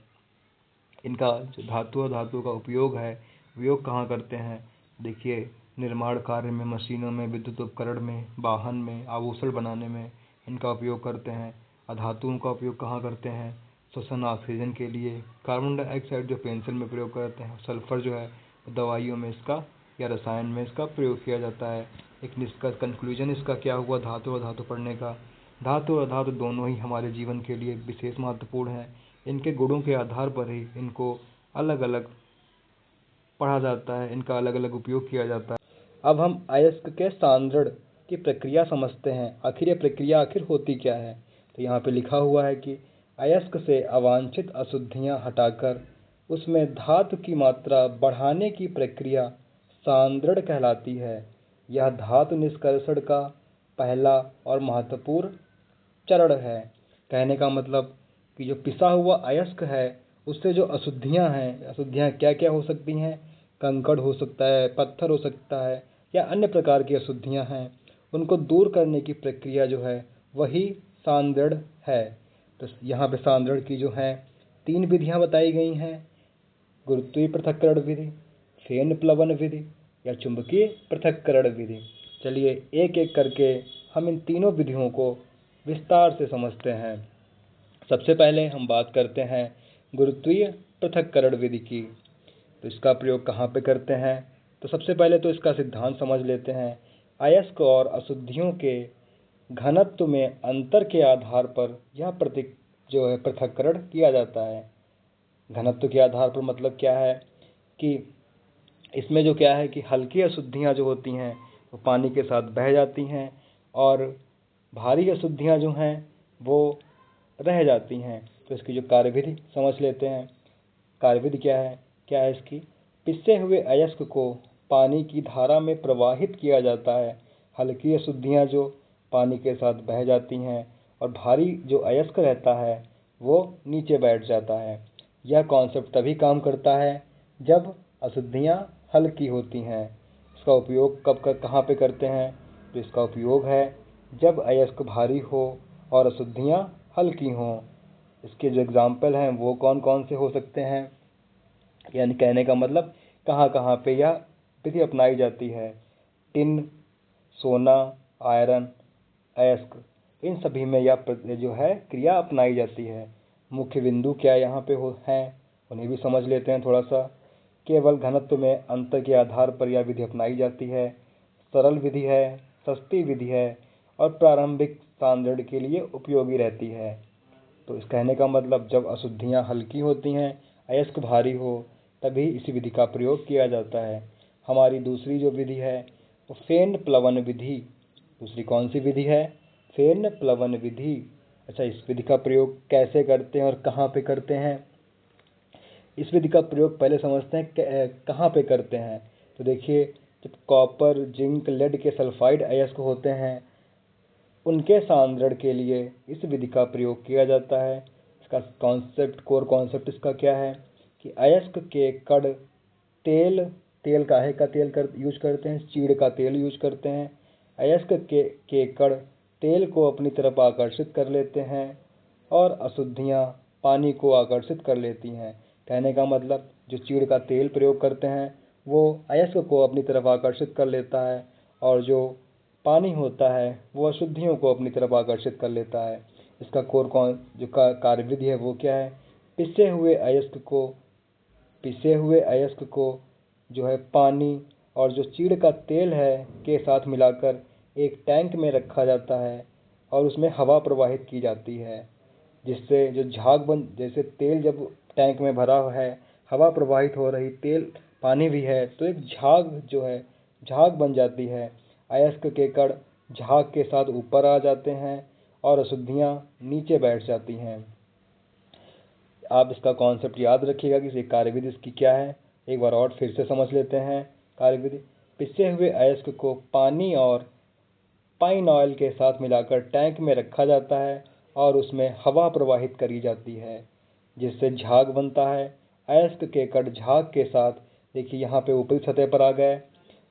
इनका जो धातु और धातु का उपयोग है, उपयोग कहाँ करते हैं? देखिए, निर्माण कार्य में, मशीनों में, विद्युत उपकरण में, वाहन में, आभूषण बनाने में इनका उपयोग करते हैं। अधातुओं का उपयोग कहाँ करते हैं? श्वसन, ऑक्सीजन के लिए। कार्बन डाइऑक्साइड जो पेंसिल में प्रयोग करते हैं, सल्फर जो है दवाइयों में इसका या रसायन में इसका प्रयोग किया जाता है। एक निष्कर्ष, कंक्लूजन इसका क्या हुआ धातु और धातु पढ़ने का? धातु और धातु दोनों ही हमारे जीवन के लिए विशेष महत्वपूर्ण हैं। इनके गुणों के आधार पर ही इनको अलग अलग पढ़ा जाता है, इनका अलग अलग उपयोग किया जाता है। अब हम अयस्क के सांद्रण की प्रक्रिया समझते हैं। आखिर ये प्रक्रिया होती क्या है? तो यहाँ पे लिखा हुआ है कि अयस्क से अवांछित अशुद्धियाँ हटाकर उसमें धातु की मात्रा बढ़ाने की प्रक्रिया सांद्रण कहलाती है। यह धातु निष्कर्षण का पहला और महत्वपूर्ण चरण है। कहने का मतलब कि जो पिसा हुआ अयस्क है उससे जो अशुद्धियाँ हैं, अशुद्धियाँ क्या क्या हो सकती हैं? कंकड़ हो सकता है, पत्थर हो सकता है, या अन्य प्रकार की अशुद्धियाँ हैं, उनको दूर करने की प्रक्रिया जो है वही सांद्रण है। तो यहाँ पे सांद्रण की जो है 3 विधियाँ बताई गई हैं: गुरुत्वीय पृथक्करण विधि, फेन प्लवन विधि या चुंबकीय पृथक्करण विधि। चलिए एक एक करके हम इन तीनों विधियों को विस्तार से समझते हैं। सबसे पहले हम बात करते हैं गुरुत्वीय पृथक्करण विधि की। तो इसका प्रयोग कहाँ पे करते हैं? तो सबसे पहले तो इसका सिद्धांत समझ लेते हैं। अयस्क और अशुद्धियों के घनत्व में अंतर के आधार पर यह पृथक्करण किया जाता है। घनत्व के आधार पर मतलब क्या है कि इसमें जो क्या है कि हल्की अशुद्धियाँ जो होती हैं वो पानी के साथ बह जाती हैं, और भारी अशुद्धियाँ जो हैं वो रह जाती हैं। तो इसकी जो कार्यविधि समझ लेते हैं। कार्यविधि क्या है इसकी? पिसे हुए अयस्क को पानी की धारा में प्रवाहित किया जाता है। हल्की अशुद्धियाँ जो पानी के साथ बह जाती हैं, और भारी जो अयस्क रहता है वो नीचे बैठ जाता है। यह कॉन्सेप्ट तभी काम करता है जब अशुद्धियाँ हल्की होती हैं। इसका उपयोग कहाँ पे करते हैं? तो इसका उपयोग है जब अयस्क भारी हो और अशुद्धियाँ हल्की हों। इसके जो एग्जाम्पल हैं वो कौन कौन से हो सकते हैं? यानी कहने का मतलब कहाँ कहाँ पे यह विधि अपनाई जाती है? टिन, सोना, आयरन, अयस्क, इन सभी में यह जो है क्रिया अपनाई जाती है। मुख्य बिंदु क्या यहाँ पे हैं उन्हें भी समझ लेते हैं थोड़ा सा। केवल घनत्व में अंतर के आधार पर यह विधि अपनाई जाती है। सरल विधि है, सस्ती विधि है, और प्रारंभिक सांद्रण के लिए उपयोगी रहती है। तो इस कहने का मतलब जब अशुद्धियाँ हल्की होती हैं, अयस्क भारी हो, तभी इसी विधि का प्रयोग किया जाता है। हमारी दूसरी जो विधि है वो फेन प्लवन विधि। दूसरी कौन सी विधि है? फेन प्लवन विधि। अच्छा, इस विधि का प्रयोग कैसे करते हैं और कहाँ पे करते हैं? इस विधि का प्रयोग पहले समझते हैं कहाँ पे करते हैं। तो देखिए, जब कॉपर, जिंक, लेड के सल्फाइड अयस्क होते हैं उनके सांद्रण के लिए इस विधि का प्रयोग किया जाता है। इसका कोर कॉन्सेप्ट इसका क्या है कि अयस्क के कण तेल तेल काहे का तेल यूज करते हैं, चीड़ का तेल यूज करते हैं। अयस्क के कण तेल को अपनी तरफ आकर्षित कर लेते हैं और अशुद्धियाँ पानी को आकर्षित कर लेती हैं। कहने का मतलब जो चीड़ का तेल प्रयोग करते हैं वो अयस्क को अपनी तरफ आकर्षित कर लेता है और जो पानी होता है वो अशुद्धियों को अपनी तरफ आकर्षित कर लेता है। इसका कार्यविधि है वो क्या है, पिसे हुए अयस्क को जो है पानी और जो चीड़ का तेल है के साथ मिलाकर एक टैंक में रखा जाता है और उसमें हवा प्रवाहित की जाती है, जिससे जो जैसे तेल जब टैंक में भरा है, हवा प्रवाहित हो रही, तेल पानी भी है, तो एक झाग बन जाती है। अयस्क के कण झाग के साथ ऊपर आ जाते हैं और अशुद्धियाँ नीचे बैठ जाती हैं। आप इसका कॉन्सेप्ट याद रखिएगा कि कार्यविधि इसकी क्या है। एक बार और फिर से समझ लेते हैं कार्यविधि। पिसे हुए अयस्क को पानी और पाइन ऑयल के साथ मिलाकर टैंक में रखा जाता है और उसमें हवा प्रवाहित करी जाती है, जिससे झाग बनता है। अयस्क के कण झाग के साथ, देखिए यहाँ पे ऊपरी सतह पर आ गए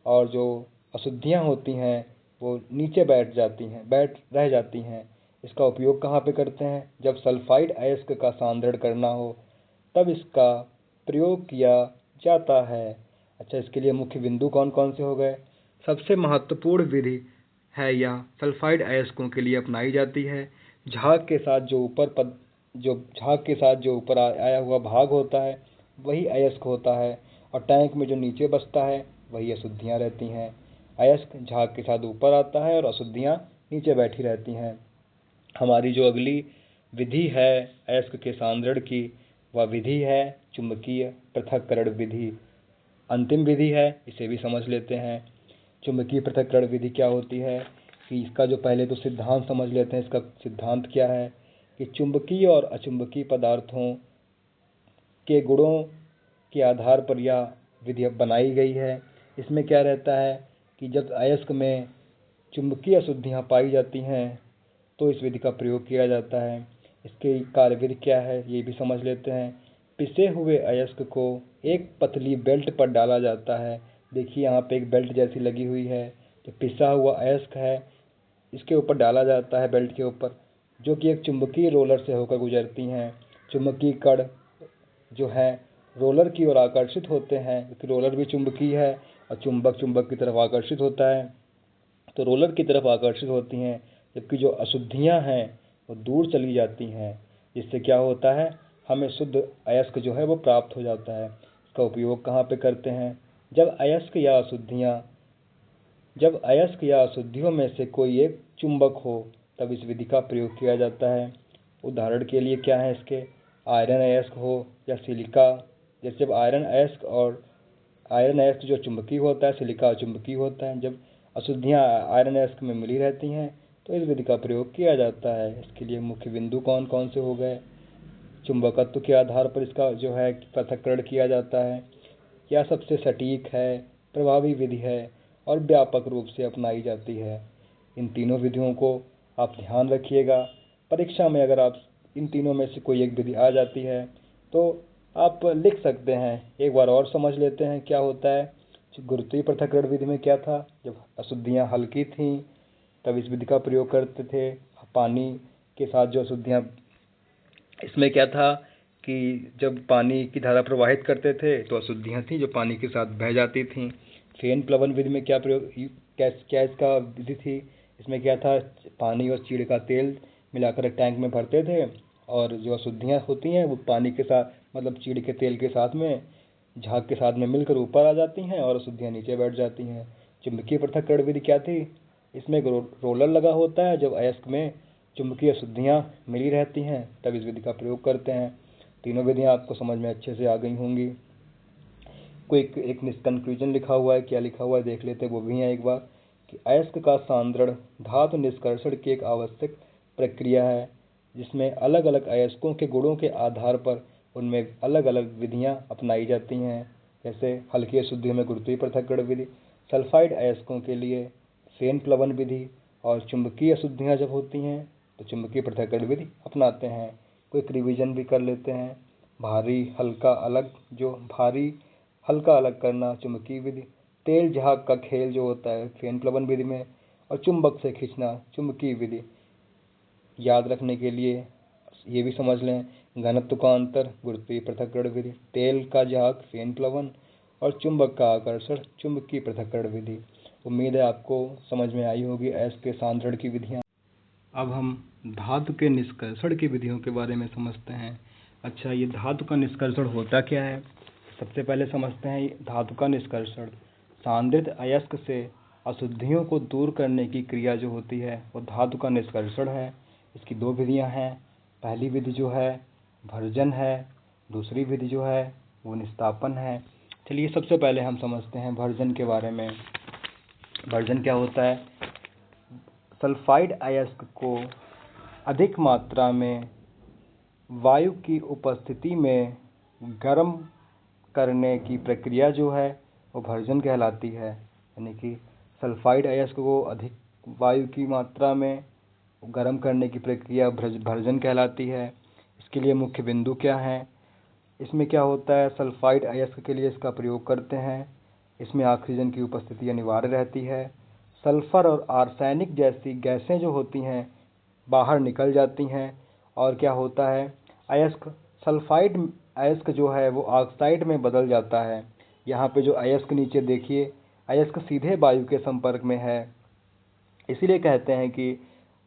और जो अशुद्धियाँ होती हैं वो नीचे बैठ रह जाती हैं। इसका उपयोग कहाँ पे करते हैं, जब सल्फाइड अयस्क का सांद्रण करना हो तब इसका प्रयोग किया जाता है। अच्छा, इसके लिए मुख्य बिंदु कौन कौन से हो गए। सबसे महत्वपूर्ण विधि है यह सल्फाइड अयस्कों के लिए अपनाई जाती है। झाग के साथ जो ऊपर आया हुआ भाग होता है वही अयस्क होता है और टैंक में जो नीचे बचता है वही अशुद्धियाँ रहती हैं। अयस्क झाग के साथ ऊपर आता है और अशुद्धियाँ नीचे बैठी रहती हैं। हमारी जो अगली विधि है अयस्क के सांद्रण की, वह विधि है चुंबकीय पृथक्करण विधि। अंतिम विधि है, इसे भी समझ लेते हैं। चुंबकीय पृथक्करण विधि क्या होती है कि इसका जो पहले तो सिद्धांत समझ लेते हैं। इसका सिद्धांत क्या है कि चुंबकीय और अचुंबकीय पदार्थों के गुणों के आधार पर यह विधि बनाई गई है। इसमें क्या रहता है कि जब अयस्क में चुंबकीय अशुद्धियाँ पाई जाती हैं तो इस विधि का प्रयोग किया जाता है। इसकी कार्यविधि क्या है ये भी समझ लेते हैं। पिसे हुए अयस्क को एक पतली बेल्ट पर डाला जाता है। देखिए यहाँ पे एक बेल्ट जैसी लगी हुई है, जो पिसा हुआ अयस्क है इसके ऊपर डाला जाता है, बेल्ट के ऊपर, जो कि एक चुंबकीय रोलर से होकर गुजरती हैं। चुंबकीय कण जो है रोलर की ओर आकर्षित होते हैं, क्योंकि रोलर भी चुंबकीय है और चुंबक की तरफ आकर्षित होता है, तो रोलर की तरफ आकर्षित होती हैं, जबकि जो अशुद्धियाँ हैं वो दूर चली जाती हैं, जिससे क्या होता है, हमें शुद्ध अयस्क जो है वो प्राप्त हो जाता है। इसका उपयोग कहाँ पे करते हैं, जब अयस्क या अशुद्धियों में से कोई एक चुंबक हो तब इस विधि का प्रयोग किया जाता है। उदाहरण के लिए क्या है इसके, आयरन अयस्क हो या सिलिका। जैसे जब आयरन अयस्क जो चुंबकीय होता है, सिलिका अचुंबकीय होता है। जब अशुद्धियाँ आयरन अयस्क में मिली रहती हैं तो इस विधि का प्रयोग किया जाता है। इसके लिए मुख्य बिंदु कौन कौन से हो गए, चुंबकत्व के आधार पर इसका जो है पृथक्करण किया जाता है, यह सबसे सटीक है, प्रभावी विधि है और व्यापक रूप से अपनाई जाती है। इन तीनों विधियों को आप ध्यान रखिएगा। परीक्षा में अगर आप इन तीनों में से कोई एक विधि आ जाती है तो आप लिख सकते हैं। एक बार और समझ लेते हैं क्या होता है। गुरुत्वीय पृथक्करण विधि में क्या था, जब अशुद्धियाँ हल्की थीं तब इस विधि का प्रयोग करते थे। पानी के साथ जो अशुद्धियाँ, इसमें क्या था कि जब पानी की धारा प्रवाहित करते थे तो अशुद्धियाँ थीं जो पानी के साथ बह जाती थीं। फेन प्लवन विधि में क्या इसका विधि थी, इसमें क्या था, पानी और चीड़ का तेल मिलाकर एक टैंक में भरते थे और जो अशुद्धियाँ होती हैं वो पानी के साथ, मतलब चीड़ के तेल के साथ में, झाग के साथ में मिलकर ऊपर आ जाती हैं और अशुद्धियाँ नीचे बैठ जाती हैं। चुंबकीय पृथक्करण विधि क्या थी, इसमें रोलर लगा होता है, जब अयस्क में चुंबकीय अशुद्धियाँ मिली रहती हैं तब इस विधि का प्रयोग करते हैं। तीनों विधियाँ आपको समझ में अच्छे से आ गई होंगी। कोई एक कंक्लूजन लिखा हुआ है, क्या लिखा हुआ है देख लेते हैं, वो भी है एक बार, कि अयस्क का सांद्रण धातु निष्कर्षण की एक आवश्यक प्रक्रिया है, जिसमें अलग अलग अयस्कों के गुणों के आधार पर उनमें अलग अलग विधियाँ अपनाई जाती हैं। जैसे हल्की अशुद्धियों में गुरुत्वीय पृथक्करण विधि, सल्फाइड अयस्कों के लिए फेन प्लवन विधि, और चुंबकीय अशुद्धियाँ जब होती हैं तो चुंबकीय पृथक्करण विधि अपनाते हैं। क्विक रिवीजन भी कर लेते हैं। भारी हल्का अलग करना चुंबकीय विधि। तेल जहाज का खेल जो होता है फेन प्लवन विधि में, और चुंबक से खींचना चुंबकीय विधि। याद रखने के लिए ये भी समझ लें, घनत्व का अंतर गुरुत्वीय पृथक्करण विधि, तेल का जहाज फेन प्लवन और चुंबक का आकर्षण चुंबकीय पृथक्करण विधि। उम्मीद है आपको समझ में आई होगी अयस्क सांद्रण की विधियाँ। अब हम धातु के निष्कर्षण की विधियों के बारे में समझते हैं। अच्छा, ये धातु का निष्कर्षण होता क्या है? सबसे पहले समझते हैं धातु का निष्कर्षण। सांद्रित अयस्क से अशुद्धियों को दूर करने की क्रिया जो होती है वो धातु का निष्कर्षण है। इसकी दो विधियां हैं। पहली विधि जो है भर्जन है, दूसरी विधि जो है वो निस्तापन है। चलिए सबसे पहले हम समझते हैं भर्जन के बारे में। भर्जन क्या होता है? सल्फाइड अयस्क को अधिक मात्रा में वायु की उपस्थिति में गर्म करने की प्रक्रिया जो है वो भर्जन कहलाती है। यानी कि सल्फाइड अयस्क को अधिक वायु की मात्रा में गर्म करने की प्रक्रिया भर्जन कहलाती है। इसके लिए मुख्य बिंदु क्या हैं? इसमें क्या होता है, सल्फाइड अयस्क के लिए इसका प्रयोग करते हैं। इसमें ऑक्सीजन की उपस्थिति अनिवार्य रहती है। सल्फर और आर्सेनिक जैसी गैसें जो होती हैं बाहर निकल जाती हैं। और क्या होता है, अयस्क सल्फाइड अयस्क जो है वो ऑक्साइड में बदल जाता है। यहाँ पे जो अयस्क नीचे देखिए, अयस्क सीधे वायु के संपर्क में है। इसीलिए कहते हैं कि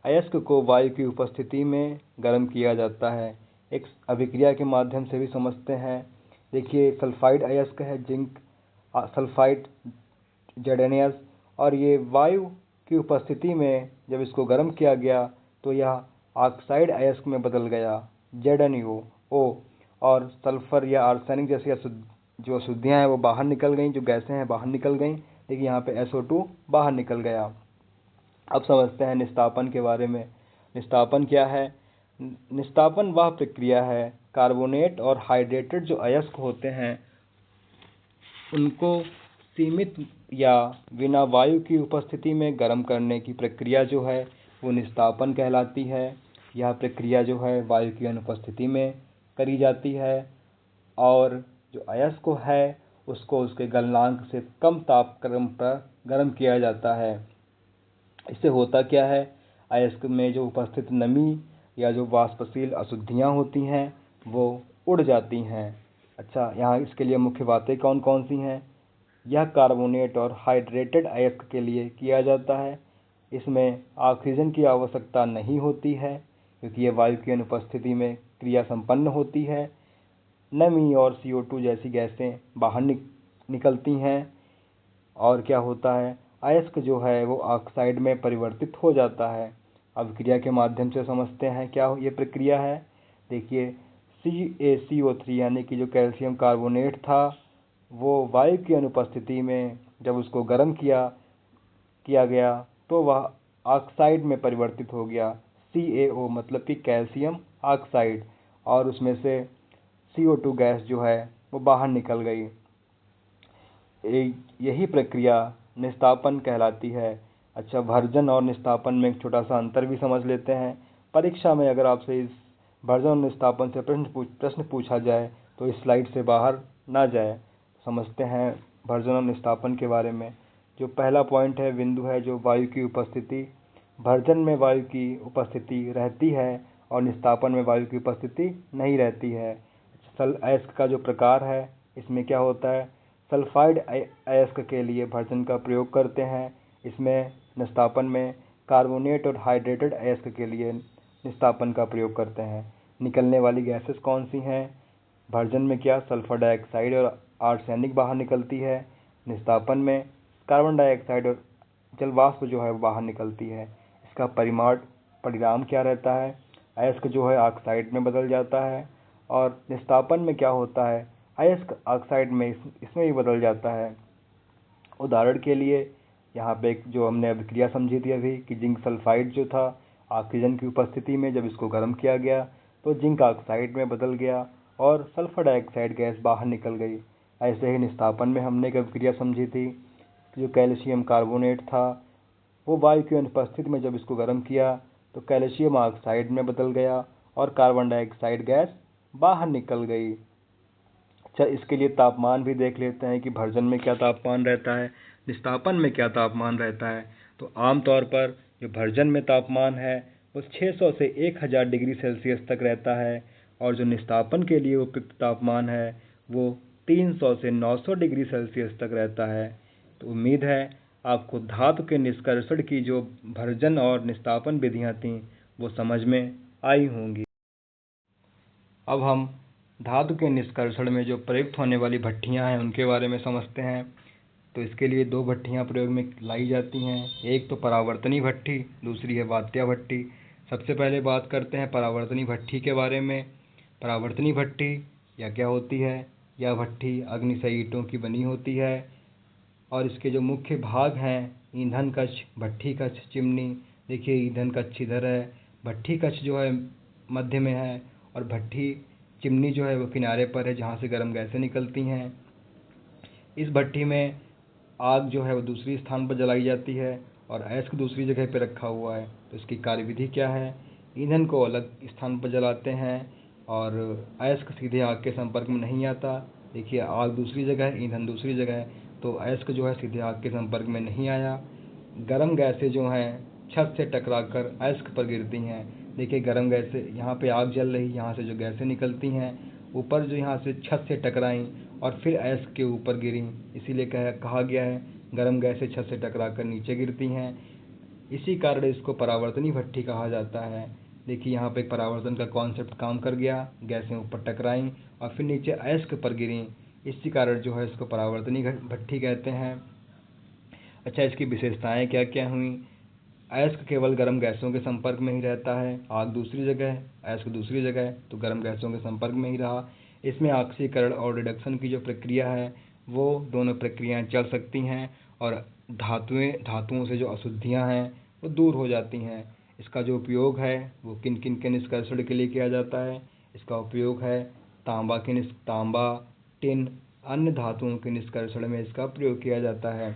अयस्क को वायु की उपस्थिति में गर्म किया जाता है। एक अभिक्रिया के माध्यम से भी समझते हैं। देखिए सल्फाइड अयस्क है जिंक सल्फाइड ZnS, और ये वायु की उपस्थिति में जब इसको गर्म किया गया तो यह ऑक्साइड अयस्क में बदल गया ZnO। और सल्फर या आर्सेनिक जैसी जो अशुद्धियाँ हैं वो बाहर निकल गई, जो गैसें हैं बाहर निकल गई। देखिए यहाँ पे SO2 बाहर निकल गया। अब समझते हैं निस्तापन के बारे में। निस्तापन क्या है? निस्तापन वह प्रक्रिया है कार्बोनेट और हाइड्रेटेड जो अयस्क होते हैं उनको सीमित या बिना वायु की उपस्थिति में गर्म करने की प्रक्रिया जो है वो निस्तापन कहलाती है। यह प्रक्रिया जो है वायु की अनुपस्थिति में करी जाती है और जो अयस्क है उसको उसके गलनांक से कम तापक्रम पर गर्म किया जाता है। इससे होता क्या है, अयस्क में जो उपस्थित नमी या जो वाष्पशील अशुद्धियाँ होती हैं वो उड़ जाती हैं। अच्छा, यहाँ इसके लिए मुख्य बातें कौन कौन सी हैं? यह कार्बोनेट और हाइड्रेटेड अयस्क के लिए किया जाता है। इसमें ऑक्सीजन की आवश्यकता नहीं होती है क्योंकि ये वायु की अनुपस्थिति में क्रिया संपन्न होती है। नमी और CO2 जैसी गैसें बाहर निकलती हैं। और क्या होता है, अयस्क जो है वो ऑक्साइड में परिवर्तित हो जाता है। अभिक्रिया के माध्यम से समझते हैं क्या ये प्रक्रिया है। देखिए CaCO3 यानी कि जो कैल्शियम कार्बोनेट था वो वायु की अनुपस्थिति में जब उसको गर्म किया गया तो वह ऑक्साइड में परिवर्तित हो गया CaO, मतलब कि कैल्शियम ऑक्साइड, और उसमें से CO2 गैस जो है वो बाहर निकल गई। यही प्रक्रिया निस्तापन कहलाती है। अच्छा, भर्जन और निस्तापन में एक छोटा सा अंतर भी समझ लेते हैं। परीक्षा में अगर आपसे इस भर्जन और निस्तापन से प्रश्न पूछा जाए तो इस स्लाइड से बाहर ना जाए। समझते हैं भर्जन और निस्तापन के बारे में। जो पहला पॉइंट है, बिंदु है जो वायु की उपस्थिति। भर्जन में वायु की उपस्थिति रहती है और निस्तापन में वायु की उपस्थिति नहीं रहती है। अयस्क का जो प्रकार है इसमें क्या होता है, सल्फाइड अयस्क के लिए भर्जन का प्रयोग करते हैं। इसमें निस्तापन में कार्बोनेट और हाइड्रेटेड अयस्क के लिए निस्तापन का प्रयोग करते हैं। निकलने वाली गैसेस कौन सी हैं? भर्जन में क्या सल्फर डाइऑक्साइड और आर्सेनिक बाहर निकलती है। निस्तापन में कार्बन डाइऑक्साइड और जल वाष्प जो है वो बाहर निकलती है। इसका परिणाम क्या रहता है, अयस्क जो है ऑक्साइड में बदल जाता है। और निस्तापन में क्या होता है, अयस्क ऑक्साइड में इसमें भी बदल जाता है। उदाहरण के लिए यहाँ पे एक जो हमने अभिक्रिया समझी थी अभी कि जिंक सल्फाइड जो था ऑक्सीजन की उपस्थिति में जब इसको गर्म किया गया तो जिंक ऑक्साइड में बदल गया और सल्फर डाइऑक्साइड गैस बाहर निकल गई। ऐसे ही निस्तापन में हमने एक अभिक्रिया समझी थी, जो कैल्शियम कार्बोनेट था वो वायु की अनुपस्थिति में जब इसको गर्म किया तो कैल्शियम ऑक्साइड में बदल गया और कार्बन डाइऑक्साइड गैस बाहर निकल गई। अच्छा, इसके लिए तापमान भी देख लेते हैं कि भर्जन में क्या तापमान रहता है, निस्तापन में क्या तापमान रहता है। तो आमतौर पर जो भर्जन में तापमान है वो 600 से 1000 डिग्री सेल्सियस तक रहता है, और जो निस्तापन के लिए उपयुक्त तापमान है वो 300 से 900 डिग्री सेल्सियस तक रहता है। तो उम्मीद है आपको धातु के निष्कर्षण की जो भर्जन और निस्तापन विधियाँ थीं वो समझ में आई होंगी। अब हम धातु के निष्कर्षण में जो प्रयुक्त होने वाली भट्ठियाँ हैं उनके बारे में समझते हैं। तो इसके लिए 2 भट्ठियाँ प्रयोग में लाई जाती हैं, एक तो परावर्तनी भट्ठी, दूसरी है वात्या भट्ठी। सबसे पहले बात करते हैं परावर्तनी भट्ठी के बारे में। परावर्तनी भट्ठी या क्या होती है? यह भट्ठी अग्निशयी ईंटों की बनी होती है और इसके जो मुख्य भाग हैं ईंधन कक्ष, भट्ठी कक्ष, चिमनी। देखिए ईंधन कक्ष इधर है, भट्ठी कक्ष जो है मध्य में है, और भट्ठी चिमनी जो है वो किनारे पर है जहाँ से गर्म गैसें निकलती हैं। इस भट्ठी में आग जो है वो दूसरी स्थान पर जलाई जाती है और अयस्क दूसरी जगह पर रखा हुआ है। तो इसकी कार्यविधि क्या है? ईंधन को अलग स्थान पर जलाते हैं और अयस्क सीधे आग के संपर्क में नहीं आता। देखिए आग दूसरी जगह है, ईंधन दूसरी जगह है, तो अयस्क जो है सीधे आग के संपर्क में नहीं आया। गर्म गैसें जो हैं छत से टकराकर अयस्क पर गिरती हैं। देखिए गर्म गैसें, यहाँ पे आग जल रही, यहाँ से जो गैसें निकलती हैं ऊपर जो यहाँ से छत से टकराईं और फिर अयस्क के ऊपर गिरीं, इसीलिए कहा गया है गर्म गैसें छत से टकराकर नीचे गिरती हैं। इसी कारण इसको परावर्तनी भट्ठी कहा जाता है। देखिए यहाँ पे एक परावर्तन का कॉन्सेप्ट काम कर गया, गैसें ऊपर टकराईं और फिर नीचे अयस्क पर गिरीं, इसी कारण जो है इसको परावर्तनी भट्ठी कहते हैं। अच्छा, इसकी विशेषताएं क्या क्या हुई? अयस्क केवल गर्म गैसों के संपर्क में ही रहता है, आग दूसरी जगह है, अयस्क दूसरी जगह है, तो गर्म गैसों के संपर्क में ही रहा। इसमें ऑक्सीकरण और रिडक्शन की जो प्रक्रिया है वो दोनों प्रक्रियाएं चल सकती हैं और धातुओं से जो अशुद्धियां हैं वो दूर हो जाती हैं। इसका जो उपयोग है वो किन किन के निष्कर्षण के लिए किया जाता है? इसका उपयोग है तांबा, टिन, अन्य धातुओं के निष्कर्षण में इसका प्रयोग किया जाता है।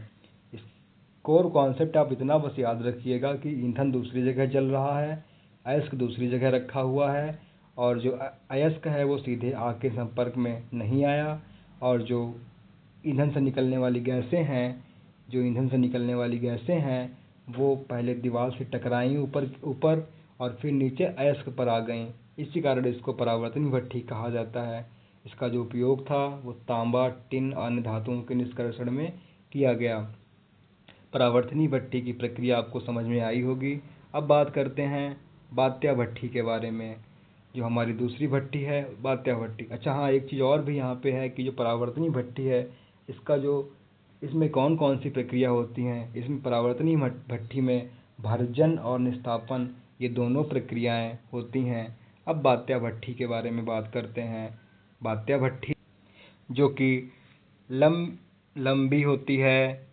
कोर कॉन्सेप्ट आप इतना बस याद रखिएगा कि ईंधन दूसरी जगह जल रहा है, अयस्क दूसरी जगह रखा हुआ है, और जो अयस्क है वो सीधे आग के संपर्क में नहीं आया, और जो ईंधन से निकलने वाली गैसें हैं वो पहले दीवार से टकराईं ऊपर और फिर नीचे अयस्क पर आ गईं। इसी कारण इसको परावर्तनी भट्ठी कहा जाता है। इसका जो उपयोग था वो तांबा, टिन, अन्य धातुओं के निष्कर्षण में किया गया। परावर्तनी भट्ठी की प्रक्रिया आपको समझ में आई होगी। अब बात करते हैं वात्या भट्ठी के बारे में, जो हमारी दूसरी भट्ठी है वात्या भट्ठी। अच्छा हाँ, एक चीज़ और भी यहाँ पे है कि जो परावर्तनी भट्ठी है इसमें कौन कौन सी प्रक्रिया होती हैं? इसमें परावर्तनी भट्ठी में भर्जन और निस्तापन ये दोनों प्रक्रियाएं होती हैं। अब वात्या भट्ठी के बारे में बात करते हैं। वात्या भट्ठी जो कि लंबी होती है,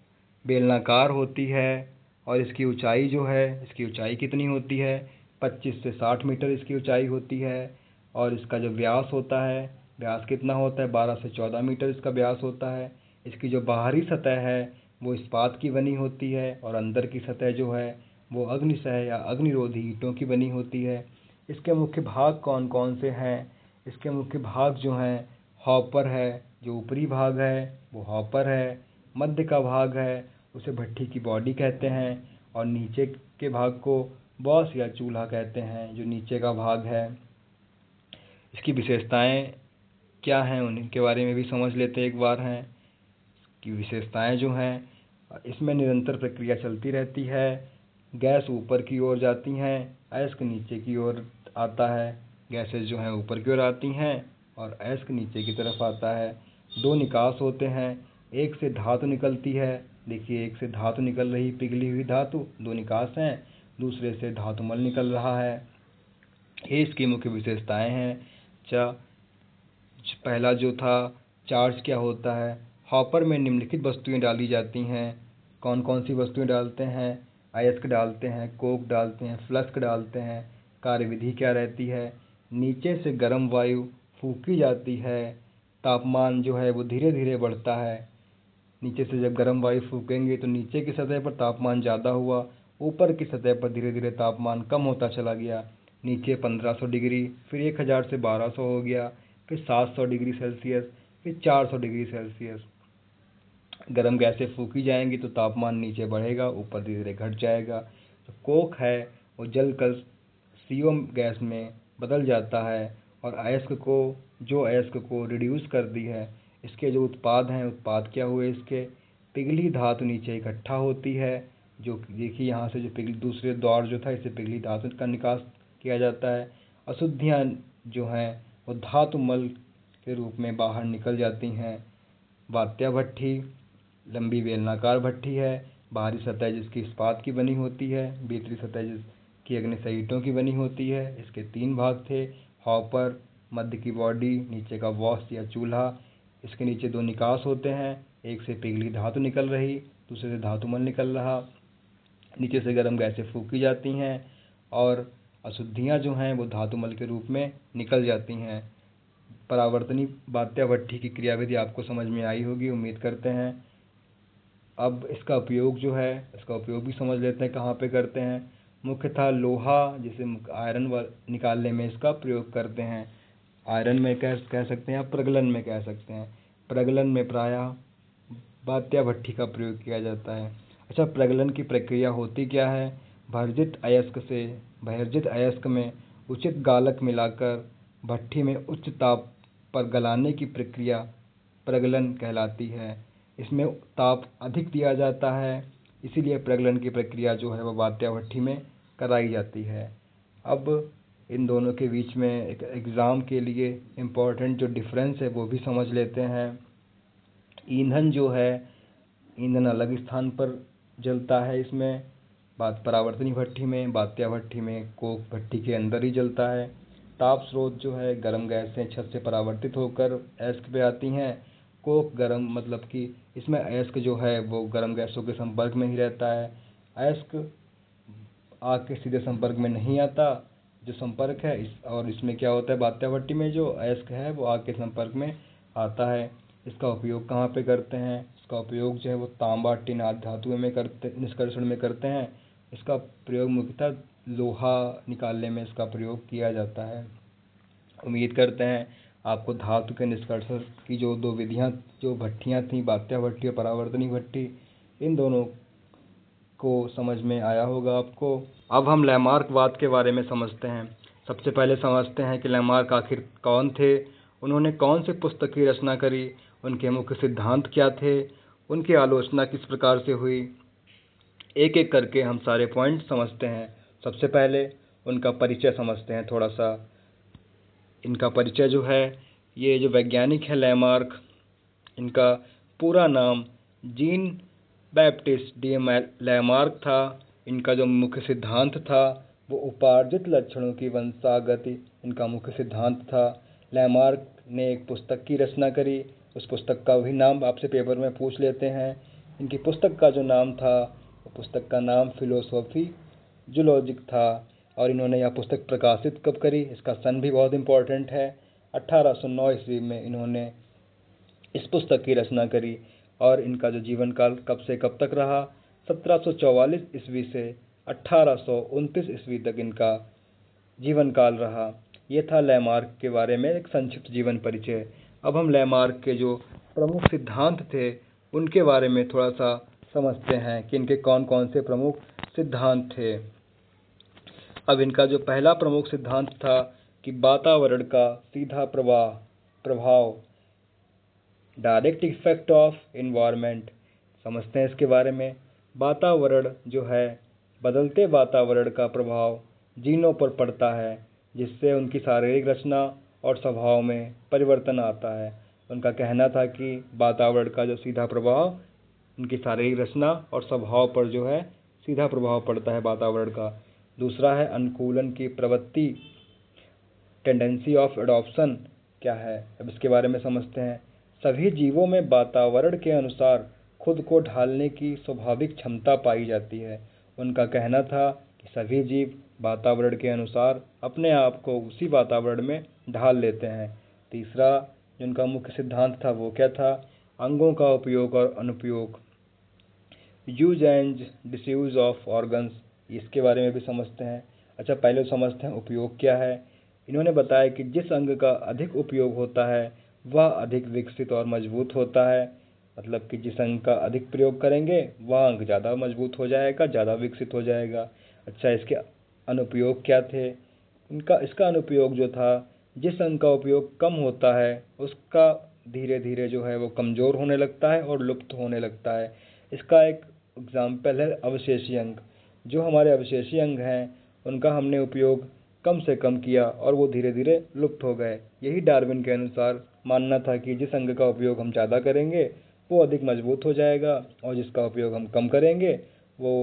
बेलनाकार होती है, और इसकी ऊंचाई कितनी होती है? 25 से 60 मीटर इसकी ऊंचाई होती है। और इसका जो व्यास होता है, व्यास कितना होता है? 12 से 14 मीटर इसका व्यास होता है। इसकी जो बाहरी सतह है वो इस्पात की बनी होती है और अंदर की सतह जो है वो अग्निसह या अग्निरोधी ईंटों की बनी होती है। इसके मुख्य भाग कौन कौन से हैं? इसके मुख्य भाग जो हैं, हॉपर है, जो ऊपरी भाग है वो हॉपर है, मध्य का भाग है उसे भट्ठी की बॉडी कहते हैं, और नीचे के भाग को बॉस या चूल्हा कहते हैं, जो नीचे का भाग है। इसकी विशेषताएं क्या हैं उनके बारे में भी समझ लेते एक बार हैं। की विशेषताएं जो हैं, इसमें निरंतर प्रक्रिया चलती रहती है। गैस ऊपर की ओर जाती हैं, अयस्क नीचे की ओर आता है। गैसेस जो हैं ऊपर की ओर आती हैं और अयस्क नीचे की तरफ आता है। 2 निकास होते हैं, एक से धातु निकलती है। देखिए एक से धातु निकल रही, पिघली हुई धातु, 2 निकास हैं। दूसरे से धातुमल निकल रहा है। ये इसकी मुख्य विशेषताएं हैं। पहला जो था, चार्ज क्या होता है? हॉपर में निम्नलिखित वस्तुएं डाली जाती हैं। कौन कौन सी वस्तुएं डालते हैं? अयस्क डालते हैं, कोक डालते हैं, फ्लस्क डालते हैं। कार्यविधि क्या रहती है? नीचे से गर्म वायु फूंकी जाती है, तापमान जो है वो धीरे धीरे बढ़ता है। नीचे से जब गर्म वायु फूकेंगे तो नीचे की सतह पर तापमान ज़्यादा हुआ, ऊपर की सतह पर धीरे धीरे तापमान कम होता चला गया। नीचे 1500 डिग्री, फिर 1000 से 1200 हो गया, फिर 700 डिग्री सेल्सियस, फिर 400 डिग्री सेल्सियस। गर्म गैसें फूकी जाएंगी तो तापमान नीचे बढ़ेगा, ऊपर धीरे धीरे घट जाएगा। तो कोक है वो जलकर CO गैस में बदल जाता है और अयस्क को रिड्यूस कर दी है। इसके जो उत्पाद क्या हुए, इसके पिघली धातु नीचे इकट्ठा होती है। जो देखिए यहाँ से जो दूसरे द्वार जो था, इससे पिघली धातु का निकास किया जाता है। अशुद्धियाँ जो हैं वो धातु मल के रूप में बाहर निकल जाती हैं। वात्या भट्ठी लंबी बेलनाकार भट्ठी है। बाहरी सतह जिसकी इस्पात की बनी होती है, भीतरी सतह जिसकी अग्निशय ईंटों की बनी होती है। इसके 3 भाग थे, हॉपर, मध्य की बॉडी, नीचे का वॉश या चूल्हा। इसके नीचे 2 निकास होते हैं, एक से पिघली धातु निकल रही, दूसरे से धातुमल निकल रहा। नीचे से गर्म गैसें फूकी जाती हैं और अशुद्धियाँ जो हैं वो धातुमल के रूप में निकल जाती हैं। परावर्तनी वात्या भट्ठी की क्रियाविधि आपको समझ में आई होगी, उम्मीद करते हैं। अब इसका उपयोग भी समझ लेते हैं कहाँ पे करते हैं। मुख्यतः लोहा, जिसे आयरन निकालने में इसका प्रयोग करते हैं। आयरन में कह सकते हैं या प्रगलन में कह सकते हैं। प्रगलन में प्रायः वात्या भट्ठी का प्रयोग किया जाता है। अच्छा, प्रगलन की प्रक्रिया होती क्या है? भर्जित अयस्क से बहिर्जित अयस्क में उचित गालक मिलाकर भट्ठी में उच्च ताप पर गलाने की प्रक्रिया प्रगलन कहलाती है। इसमें ताप अधिक दिया जाता है, इसीलिए प्रगलन की प्रक्रिया जो है वह वात्या भट्ठी में कराई जाती है। अब इन दोनों के बीच में एक एग्ज़ाम के लिए इम्पोर्टेंट जो डिफरेंस है वो भी समझ लेते हैं। ईंधन अलग स्थान पर जलता है। इसमें परावर्तनी भट्ठी में, वात्या भट्ठी में कोक भट्ठी के अंदर ही जलता है। ताप स्रोत जो है, गर्म गैसें छत से परावर्तित होकर अयस्क पे आती हैं। कोक गर्म मतलब कि इसमें अयस्क जो है वो गर्म गैसों के संपर्क में ही रहता है। अयस्क आग के सीधे संपर्क में नहीं आता, जो संपर्क है और इसमें क्या होता है, वात्या भट्ठी में जो अयस्क है वो आग के संपर्क में आता है। इसका उपयोग कहाँ पे करते हैं? इसका उपयोग जो है वो तांबा, टिन आदि धातुओं में निष्कर्षण में करते हैं। इसका प्रयोग मुख्यतः लोहा निकालने में इसका प्रयोग किया जाता है। उम्मीद करते हैं आपको धातु के निष्कर्षण की जो 2 विधियाँ, जो भट्ठियाँ थीं, वात्या भट्ठी और परावर्तनी भट्ठी, इन दोनों को समझ में आया होगा आपको। अब हम लैमार्कवाद के बारे में समझते हैं। सबसे पहले समझते हैं कि लैमार्क आखिर कौन थे, उन्होंने कौन सी पुस्तक की रचना करी, उनके मुख्य सिद्धांत क्या थे, उनकी आलोचना किस प्रकार से हुई। एक एक करके हम सारे पॉइंट समझते हैं। सबसे पहले उनका परिचय समझते हैं थोड़ा सा। इनका परिचय जो है, ये जो वैज्ञानिक है लैमार्क, इनका पूरा नाम जीन बैप्टिस्ट डी लैमार्क था। इनका जो मुख्य सिद्धांत था वो उपार्जित लक्षणों की वंशागति इनका मुख्य सिद्धांत था। लैमार्क ने एक पुस्तक की रचना करी, उस पुस्तक का भी नाम आपसे पेपर में पूछ लेते हैं। इनकी पुस्तक का जो नाम था, वो पुस्तक का नाम फिलोसॉफी जूलॉजिक था। और इन्होंने यह पुस्तक प्रकाशित कब करी, इसका सन भी बहुत इम्पोर्टेंट है। 1809 ईस्वी में इन्होंने इस पुस्तक की रचना करी। और इनका जो जीवन काल कब से कब तक रहा, 1744 ईस्वी से 1829 ईस्वी तक इनका जीवन काल रहा। ये था लैमार्क के बारे में एक संक्षिप्त जीवन परिचय। अब हम लैमार्क के जो प्रमुख सिद्धांत थे उनके बारे में थोड़ा सा समझते हैं कि इनके कौन कौन से प्रमुख सिद्धांत थे। अब इनका जो पहला प्रमुख सिद्धांत था कि वातावरण का सीधा प्रभाव, डायरेक्ट इफेक्ट ऑफ एनवायरनमेंट, समझते हैं इसके बारे में। वातावरण जो है, बदलते वातावरण का प्रभाव जीनों पर पड़ता है, जिससे उनकी शारीरिक रचना और स्वभाव में परिवर्तन आता है। उनका कहना था कि वातावरण का जो सीधा प्रभाव उनकी शारीरिक रचना और स्वभाव पर जो है सीधा प्रभाव पड़ता है वातावरण का। दूसरा है अनुकूलन की प्रवृत्ति, टेंडेंसी ऑफ एडॉप्शन क्या है, अब इसके बारे में समझते हैं। सभी जीवों में वातावरण के अनुसार खुद को ढालने की स्वाभाविक क्षमता पाई जाती है। उनका कहना था कि सभी जीव वातावरण के अनुसार अपने आप को उसी वातावरण में ढाल लेते हैं। तीसरा जो उनका मुख्य सिद्धांत था वो क्या था, अंगों का उपयोग और अनुपयोग, use and disuse of organs, इसके बारे में भी समझते हैं। अच्छा, पहले समझते हैं उपयोग क्या है। इन्होंने बताया कि जिस अंग का अधिक उपयोग होता है वह अधिक विकसित और मजबूत होता है। मतलब कि जिस अंग का अधिक प्रयोग करेंगे वह अंग ज़्यादा मजबूत हो जाएगा, ज़्यादा विकसित हो जाएगा। अच्छा, इसके अनुप्रयोग क्या थे? इसका अनुप्रयोग जो था, जिस अंग का उपयोग कम होता है उसका धीरे धीरे जो है वो कमज़ोर होने लगता है और लुप्त होने लगता है। इसका एक एग्जाम्पल है अवशेषी अंग। जो हमारे अवशेषी अंग हैं उनका हमने उपयोग कम से कम किया और वो धीरे धीरे लुप्त हो गए। यही डार्विन के अनुसार मानना था कि जिस अंग का उपयोग हम ज़्यादा करेंगे वो अधिक मजबूत हो जाएगा और जिसका उपयोग हम कम करेंगे वो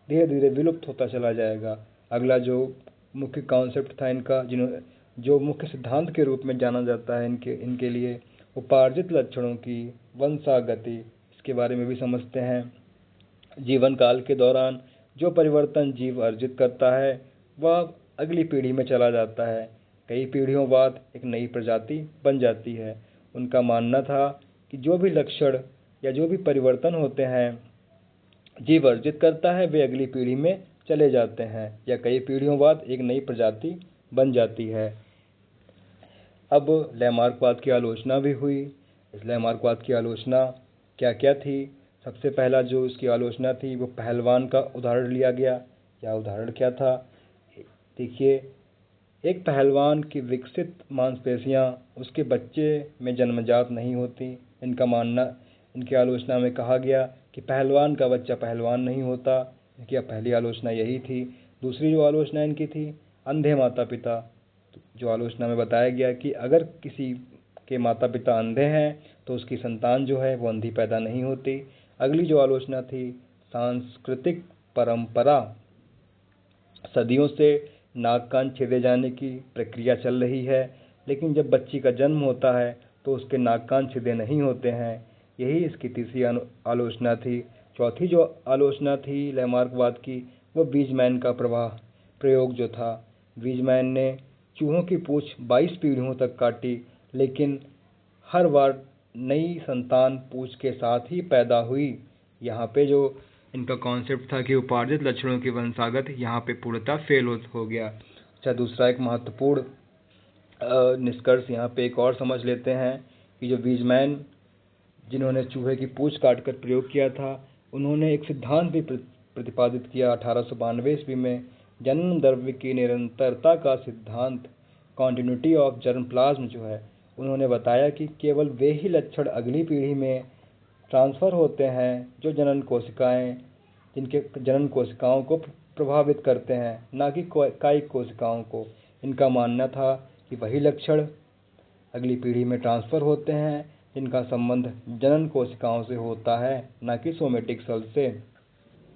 धीरे धीरे विलुप्त होता चला जाएगा। अगला जो मुख्य कॉन्सेप्ट था इनका, जो मुख्य सिद्धांत के रूप में जाना जाता है इनके लिए, उपार्जित लक्षणों की वंशागति, इसके बारे में भी समझते हैं। जीवन काल के दौरान जो परिवर्तन जीव अर्जित करता है वह अगली पीढ़ी में चला जाता है। कई पीढ़ियों बाद एक नई प्रजाति बन जाती है। उनका मानना था कि जो भी लक्षण या जो भी परिवर्तन होते हैं जीव अर्जित करता है वे अगली पीढ़ी में चले जाते हैं या कई पीढ़ियों बाद एक नई प्रजाति बन जाती है। अब लैमार्कवाद की आलोचना भी हुई। इस लैमार्कवाद की आलोचना क्या क्या थी? सबसे पहला जो इसकी आलोचना थी वो पहलवान का उदाहरण लिया गया। क्या उदाहरण क्या था? देखिए, एक पहलवान की विकसित मांसपेशियां उसके बच्चे में जन्मजात नहीं होती। इनकी आलोचना में कहा गया कि पहलवान का बच्चा पहलवान नहीं होता। इनकी पहली आलोचना यही थी। दूसरी जो आलोचना इनकी थी, अंधे माता पिता। जो आलोचना में बताया गया कि अगर किसी के माता पिता अंधे हैं तो उसकी संतान जो है वो अंधी पैदा नहीं होती। अगली जो आलोचना थी, सांस्कृतिक परंपरा। सदियों से नाक कान छेदे जाने की प्रक्रिया चल रही है, लेकिन जब बच्ची का जन्म होता है तो उसके नाक कान छेदे नहीं होते हैं। यही इसकी तीसरी आलोचना थी। चौथी जो आलोचना थी लैमार्कवाद की, वो बीजमैन का प्रयोग जो था। बीजमैन ने चूहों की पूंछ 22 पीढ़ियों तक काटी, लेकिन हर बार नई संतान पूंछ के साथ ही पैदा हुई। यहाँ पे जो इनका कॉन्सेप्ट था कि उपार्जित लक्षणों की वंशागत, यहाँ पे पूर्णतः फेल हो गया। अच्छा, दूसरा एक महत्वपूर्ण निष्कर्ष यहाँ पे एक और समझ लेते हैं कि जो बीजमैन जिन्होंने चूहे की पूंछ काटकर प्रयोग किया था, उन्होंने एक सिद्धांत भी प्रतिपादित किया 1892 ईस्वी में, जन्म द्रव्य की निरंतरता का सिद्धांत, कॉन्टिन्यूटी ऑफ जर्मप्लाज्म जो है। उन्होंने बताया कि केवल वे ही लक्षण अगली पीढ़ी में ट्रांसफ़र होते हैं जो जिनके जनन कोशिकाओं को प्रभावित करते हैं, ना कि कायिक कोशिकाओं को। इनका मानना था कि वही लक्षण अगली पीढ़ी में ट्रांसफ़र होते हैं जिनका संबंध जनन कोशिकाओं से होता है, ना कि सोमेटिक सेल से।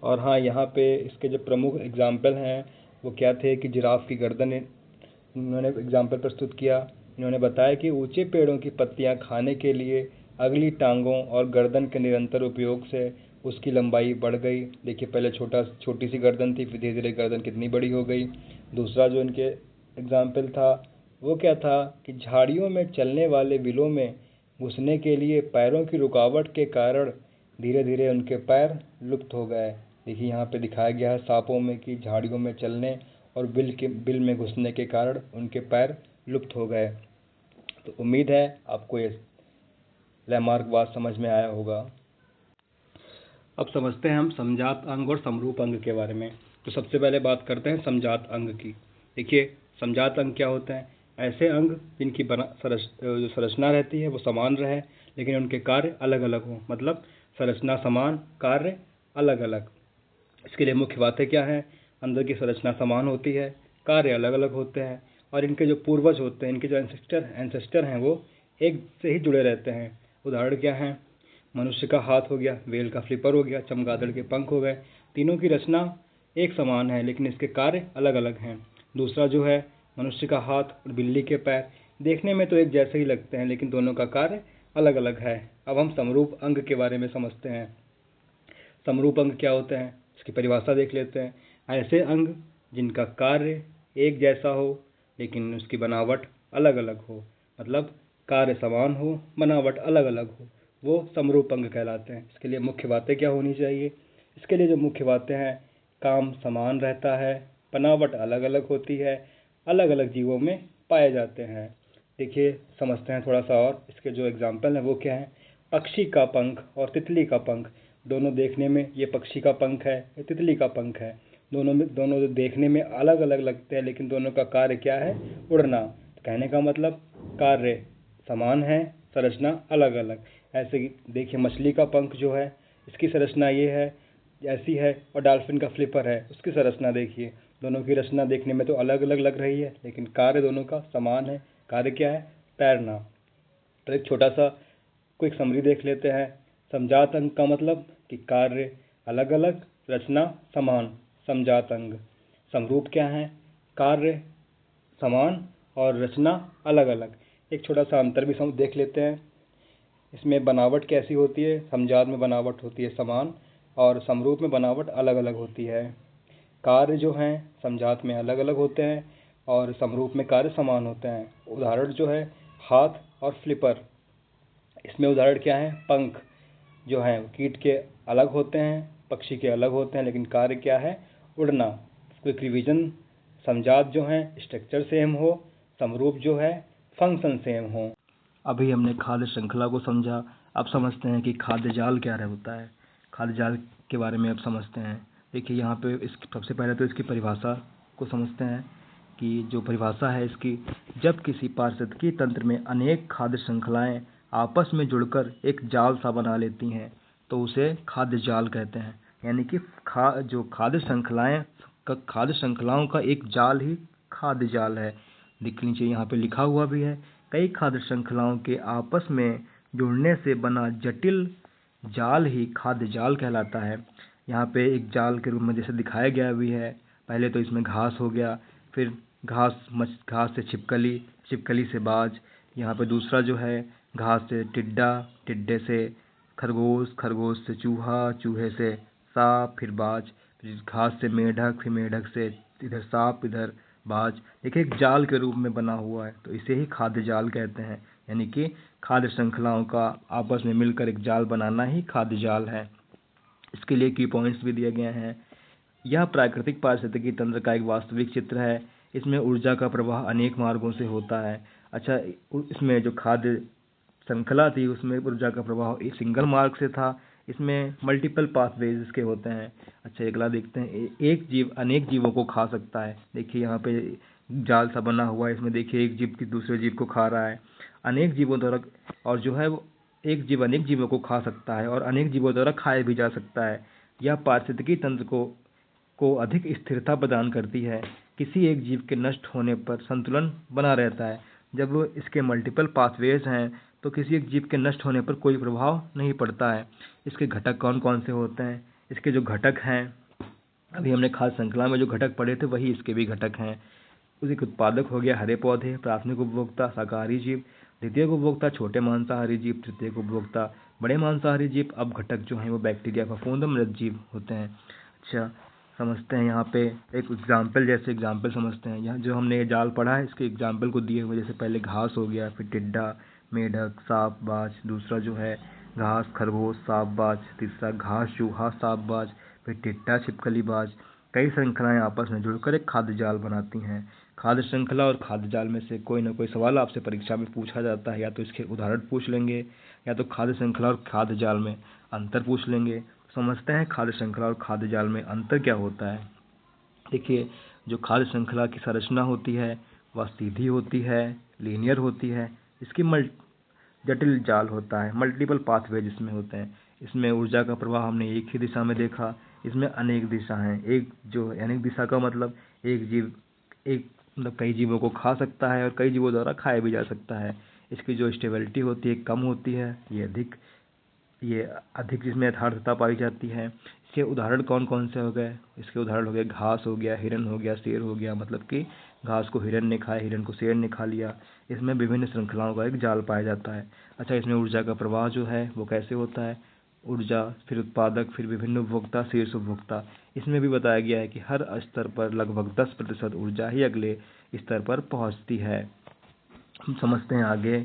और हाँ, यहाँ पे इसके जो प्रमुख एग्जाम्पल हैं वो क्या थे कि जिराफ की गर्दन इन्होंने एग्जाम्पल प्रस्तुत किया। इन्होंने बताया कि ऊंचे पेड़ों की पत्तियां खाने के लिए अगली टांगों और गर्दन के निरंतर उपयोग से उसकी लंबाई बढ़ गई। देखिए, पहले छोटी सी गर्दन थी, फिर धीरे धीरे गर्दन कितनी बड़ी हो गई। दूसरा जो इनके एग्जाम्पल था वो क्या था कि झाड़ियों में चलने वाले बिलों में घुसने के लिए पैरों की रुकावट के कारण धीरे धीरे उनके पैर लुप्त हो गए। देखिए, यहाँ पे दिखाया गया है सांपों में कि झाड़ियों में चलने और बिल में घुसने के कारण उनके पैर लुप्त हो गए। तो उम्मीद है आपको ये लैमार्कवाद समझ में आया होगा। अब समझते हैं हम समजात अंग और समरूप अंग के बारे में। तो सबसे पहले बात करते हैं समजात अंग की। देखिए, समजात अंग क्या होते हैं? ऐसे अंग जिनकी जो संरचना रहती है वो समान रहे, लेकिन उनके कार्य अलग अलग हों। मतलब संरचना समान, कार्य अलग अलग। इसके लिए मुख्य बातें क्या हैं? अंदर की संरचना समान होती है, कार्य अलग अलग होते हैं, और इनके जो पूर्वज होते हैं, इनके जो एंसेस्टर हैं वो एक से ही जुड़े रहते हैं। उदाहरण क्या हैं? मनुष्य का हाथ हो गया, वेल का फ्लिपर हो गया, चमगादड़ के पंख हो गए। तीनों की रचना एक समान है, लेकिन इसके कार्य अलग अलग हैं। दूसरा जो है, मनुष्य का हाथ और बिल्ली के पैर देखने में तो एक जैसे ही लगते हैं, लेकिन दोनों का कार्य अलग अलग है। अब हम समरूप अंग के बारे में समझते हैं। समरूप अंग क्या होते हैं, इसकी परिभाषा देख लेते हैं। ऐसे अंग जिनका कार्य एक जैसा हो, लेकिन उसकी बनावट अलग अलग हो। मतलब कार्य समान हो, बनावट अलग अलग हो, वो समरूप अंग कहलाते हैं। इसके लिए मुख्य बातें क्या होनी चाहिए? इसके लिए जो मुख्य बातें हैं, काम समान रहता है, बनावट अलग अलग होती है, अलग अलग जीवों में पाए जाते हैं। देखिए समझते हैं थोड़ा सा और। इसके जो एग्जाम्पल हैं वो क्या है, पक्षी का पंख और तितली का पंख। दोनों देखने में, ये पक्षी का पंख है, ये तितली का पंख है, दोनों देखने में अलग अलग लगते हैं, लेकिन दोनों का कार्य क्या है, उड़ना। तो कहने का मतलब कार्य समान है, संरचना अलग अलग। ऐसे ही देखिए मछली का पंख जो है, इसकी संरचना ये है, ऐसी है, और डॉल्फिन का फ्लिपर है, उसकी संरचना देखिए। दोनों की रचना देखने में तो अलग अलग लग रही है, लेकिन कार्य दोनों का समान है। कार्य क्या है, तैरना। तो एक छोटा सा क्विक समरी देख लेते हैं। समजात अंग का मतलब कि कार्य अलग अलग, रचना समान, समजात अंग। समरूप क्या है, कार्य समान और रचना अलग अलग। एक छोटा सा अंतर भी देख लेते हैं। इसमें बनावट कैसी होती है, समजात में बनावट होती है समान, और समरूप में बनावट अलग अलग होती है। कार्य जो हैं समजात में अलग अलग होते हैं और समरूप में कार्य समान होते हैं। उदाहरण जो है हाथ और फ्लिपर। इसमें उदाहरण क्या है, पंख जो हैं कीट के अलग होते हैं, पक्षी के अलग होते हैं, लेकिन कार्य क्या है, उड़ना। क्विक रिवीजन, समजात जो हैं स्ट्रक्चर सेम हो, समरूप जो है फंक्शन सेम हो। अभी हमने खाद्य श्रृंखला को समझा। अब समझते हैं कि खाद्य जाल क्या होता है। खाद्य जाल के बारे में अब समझते हैं। देखिए यहाँ पे सबसे पहले तो इसकी परिभाषा को समझते हैं कि जो परिभाषा है इसकी, जब किसी पारिस्थितिकी तंत्र में अनेक खाद्य श्रृंखलाएं आपस में जुड़कर एक जाल सा बना लेती हैं तो उसे खाद्य जाल कहते हैं। यानी कि जो खाद्य श्रृंखलाओं का एक जाल ही खाद्य जाल है। देख लीजिए यहाँ पे लिखा हुआ भी है, कई खाद्य श्रृंखलाओं के आपस में जुड़ने से बना जटिल जाल ही खाद्य जाल कहलाता है। यहाँ पे एक जाल के रूप में जैसे दिखाया गया भी है। पहले तो इसमें घास हो गया, फिर घास से छिपकली, छिपकली से बाज। यहाँ पे दूसरा जो है घास से टिड्डा, टिड्डे से खरगोश, खरगोश से चूहा, चूहे से सांप, फिर बाज, फिर घास से मेढक, फिर मेढक से इधर सांप, इधर बाज। देखिए एक जाल के रूप में बना हुआ है, तो इसे ही खाद्य जाल कहते हैं। यानी कि खाद्य श्रृंखलाओं का आपस में मिलकर एक जाल बनाना ही खाद्य जाल है। इसके लिए की पॉइंट्स भी दिए गए हैं। यह प्राकृतिक पारिस्थितिकी तंत्र का एक वास्तविक चित्र है। इसमें ऊर्जा का प्रवाह अनेक मार्गों से होता है। अच्छा, इसमें जो खाद्य श्रृंखला थी उसमें ऊर्जा का प्रवाह एक सिंगल मार्ग से था। इसमें मल्टीपल पाथवेज इसके होते हैं। अच्छा, अगला देखते हैं, एक जीव अनेक जीवों को खा सकता है। देखिए यहाँ पे जाल सा बना हुआ है, इसमें देखिए एक जीव की दूसरे जीव को खा रहा है। अनेक जीवों द्वारा, और जो है वो एक जीव अनेक जीवों को खा सकता है और अनेक जीवों द्वारा खाया भी जा सकता है। यह पारिस्थितिकी तंत्र को अधिक स्थिरता प्रदान करती है। किसी एक जीव के नष्ट होने पर संतुलन बना रहता है। जब इसके मल्टीपल पाथवेज हैं तो किसी एक जीव के नष्ट होने पर कोई प्रभाव नहीं पड़ता है। इसके घटक कौन कौन से होते हैं, इसके जो घटक हैं, अभी हमने खाद्य श्रृंखला में जो घटक पढ़े थे वही इसके भी घटक हैं। उसी के उत्पादक हो गया हरे पौधे, प्राथमिक उपभोक्ता शाकाहारी जीव, द्वितीय उपभोक्ता छोटे मांसाहारी जीव, तृतीय उपभोक्ता बड़े मांसाहारी जीव। अब घटक जो हैं वो बैक्टीरिया, फफूंद, मृत जीव होते हैं। अच्छा, समझते हैं यहाँ पे एक एग्जाम्पल, जैसे एग्जाम्पल समझते हैं। यहाँ जो हमने ये जाल पढ़ा है इसके एग्जाम्पल को दिए हुए, जैसे पहले घास हो गया, फिर टिड्डा, मेढक, सांप, बाज। दूसरा जो है घास, खरगोश, सांप, बाज। तीसरा घास, चूहा, सांप, बाज, फिर टिड्डा, छिपकली, बाज। कई श्रृंखलाएं आपस में जुड़कर एक खाद्य जाल बनाती हैं। खाद्य श्रृंखला और खाद्य जाल में से कोई ना कोई सवाल आपसे परीक्षा में पूछा जाता है। या तो इसके उदाहरण पूछ लेंगे, या तो खाद्य श्रृंखला और खाद्य जाल में अंतर पूछ लेंगे। समझते हैं खाद्य श्रृंखला और खाद्य जाल में अंतर क्या होता है। देखिए, जो खाद्य श्रृंखला की संरचना होती है वह सीधी होती है, लीनियर होती है। इसकी जटिल जाल होता है, मल्टीपल पाथवे जिसमें होते हैं। इसमें ऊर्जा का प्रवाह हमने एक ही दिशा में देखा। इसमें अनेक दिशा हैं। एक जो अनेक दिशा का मतलब एक जीव मतलब कई जीवों को खा सकता है और कई जीवों द्वारा खाया भी जा सकता है। इसकी जो स्टेबिलिटी होती है कम होती है, ये अधिक जिसमें यथार्थता पाई जाती है। इसके उदाहरण कौन कौन से हो गए, इसके उदाहरण हो गए घास हो गया, हिरन हो गया, शेर हो गया। मतलब कि घास को हिरन ने खाया, हिरन को शेर ने खा लिया। इसमें विभिन्न श्रृंखलाओं का एक जाल पाया जाता है। अच्छा, इसमें ऊर्जा का प्रवाह जो है वो कैसे होता है, ऊर्जा, फिर उत्पादक, फिर विभिन्न उपभोक्ता, शीर्ष उपभोक्ता। इसमें भी बताया गया है कि हर स्तर पर लगभग 10% ऊर्जा ही अगले स्तर पर पहुंचती है। हम समझते हैं आगे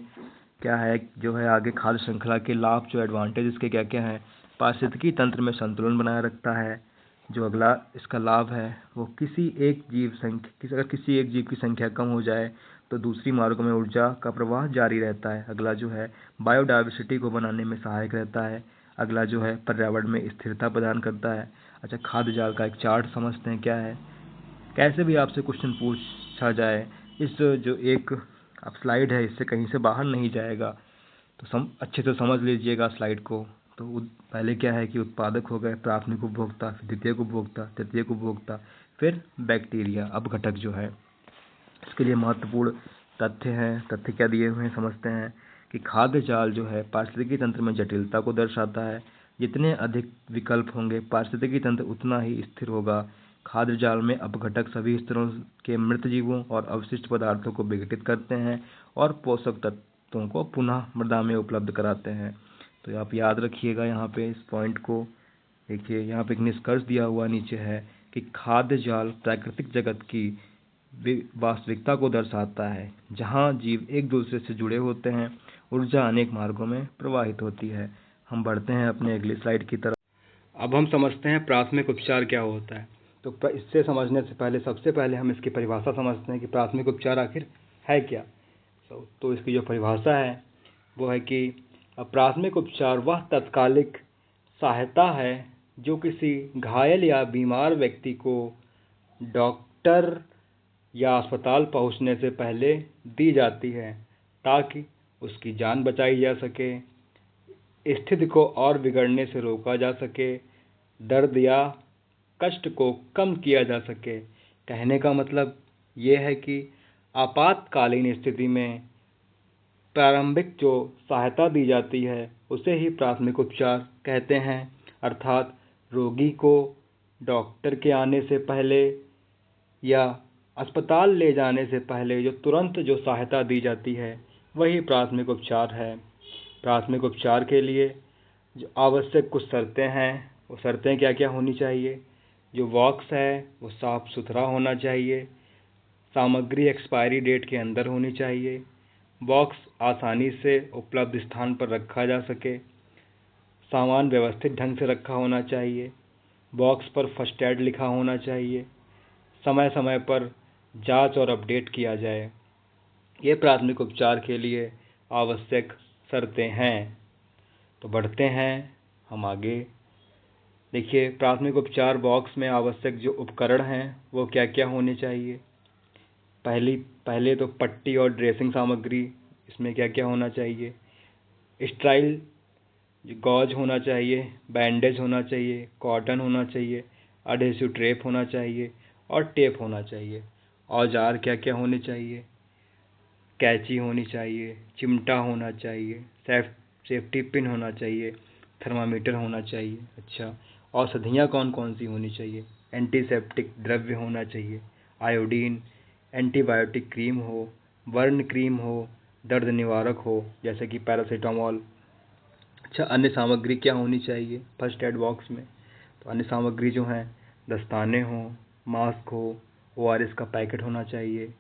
क्या है, जो है आगे खाद्य श्रृंखला के लाभ, जो एडवांटेज इसके क्या क्या हैं। पारिस्थितिकी तंत्र में संतुलन बनाए रखता है। जो अगला इसका लाभ है वो अगर किसी एक जीव की संख्या कम हो जाए तो दूसरी मार्गों में ऊर्जा का प्रवाह जारी रहता है। अगला जो है बायोडायवर्सिटी को बनाने में सहायक रहता है। अगला जो है पर्यावरण में स्थिरता प्रदान करता है। अच्छा, खाद्य जाल का एक चार्ट समझते हैं क्या है। कैसे भी आपसे क्वेश्चन पूछा जाए, इस जो एक अब स्लाइड है इससे कहीं से बाहर नहीं जाएगा, तो अच्छे से समझ लीजिएगा स्लाइड को। तो पहले क्या है कि उत्पादक हो गए, प्राथमिक उपभोक्ता, फिर द्वितीयक उपभोक्ता, तृतीयक उपभोक्ता, फिर बैक्टीरिया अपघटक जो है। इसके लिए महत्वपूर्ण तथ्य क्या दिए हुए हैं समझते हैं कि खाद्य जाल जो है पारिस्थितिकी तंत्र में जटिलता को दर्शाता है। जितने अधिक विकल्प होंगे पारिस्थितिकी तंत्र उतना ही स्थिर होगा। खाद्य जाल में अपघटक सभी स्तरों के मृत जीवों और अवशिष्ट पदार्थों को विघटित करते हैं और पोषक तत्वों को पुनः मृदा में उपलब्ध कराते हैं। तो आप याद रखिएगा यहाँ पे इस पॉइंट को। देखिए यहाँ पे एक निष्कर्ष दिया हुआ नीचे है कि खाद्य जाल प्राकृतिक जगत की वास्तविकता को दर्शाता है, जहाँ जीव एक दूसरे से जुड़े होते हैं, ऊर्जा अनेक मार्गों में प्रवाहित होती है। हम बढ़ते हैं अपने अगली स्लाइड की तरफ। अब हम समझते हैं प्राथमिक उपचार क्या होता है। तो इससे समझने से पहले सबसे पहले हम इसकी परिभाषा समझते हैं कि प्राथमिक उपचार आखिर है क्या। तो इसकी जो परिभाषा है वो है कि प्राथमिक उपचार वह तात्कालिक सहायता है जो किसी घायल या बीमार व्यक्ति को डॉक्टर या अस्पताल पहुंचने से पहले दी जाती है ताकि उसकी जान बचाई जा सके, स्थिति को और बिगड़ने से रोका जा सके, दर्द या कष्ट को कम किया जा सके। कहने का मतलब ये है कि आपातकालीन स्थिति में प्रारंभिक जो सहायता दी जाती है उसे ही प्राथमिक उपचार कहते हैं। अर्थात रोगी को डॉक्टर के आने से पहले या अस्पताल ले जाने से पहले जो तुरंत जो सहायता दी जाती है वही प्राथमिक उपचार है। प्राथमिक उपचार के लिए जो आवश्यक कुछ शर्तें हैं, वो शर्तें क्या क्या होनी चाहिए। जो बॉक्स है वो साफ़ सुथरा होना चाहिए, सामग्री एक्सपायरी डेट के अंदर होनी चाहिए, बॉक्स आसानी से उपलब्ध स्थान पर रखा जा सके, सामान व्यवस्थित ढंग से रखा होना चाहिए, बॉक्स पर फर्स्ट एड लिखा होना चाहिए, समय समय पर जांच और अपडेट किया जाए। ये प्राथमिक उपचार के लिए आवश्यक शर्तें हैं। तो बढ़ते हैं हम आगे। देखिए प्राथमिक उपचार बॉक्स में आवश्यक जो उपकरण हैं वो क्या क्या होने चाहिए। पहले तो पट्टी और ड्रेसिंग सामग्री, इसमें क्या क्या होना चाहिए। स्टाइल गॉज होना चाहिए, बैंडेज होना चाहिए, कॉटन होना चाहिए, अडहेसिव टेप होना चाहिए और टेप होना चाहिए। औजार क्या क्या होने चाहिए। कैंची होनी चाहिए, चिमटा होना चाहिए, सेफ्टी पिन होना चाहिए, थर्मामीटर होना चाहिए। अच्छा, औषधियाँ कौन कौन सी होनी चाहिए। एंटीसेप्टिक द्रव्य होना चाहिए, आयोडीन, एंटीबायोटिक क्रीम हो, बर्न क्रीम हो, दर्द निवारक हो जैसे कि पैरासीटामोल। अच्छा, अन्य सामग्री क्या होनी चाहिए फर्स्ट एड बॉक्स में। तो अन्य सामग्री जो हैं दस्ताने हों, मास्क हो, ORS का पैकेट होना चाहिए,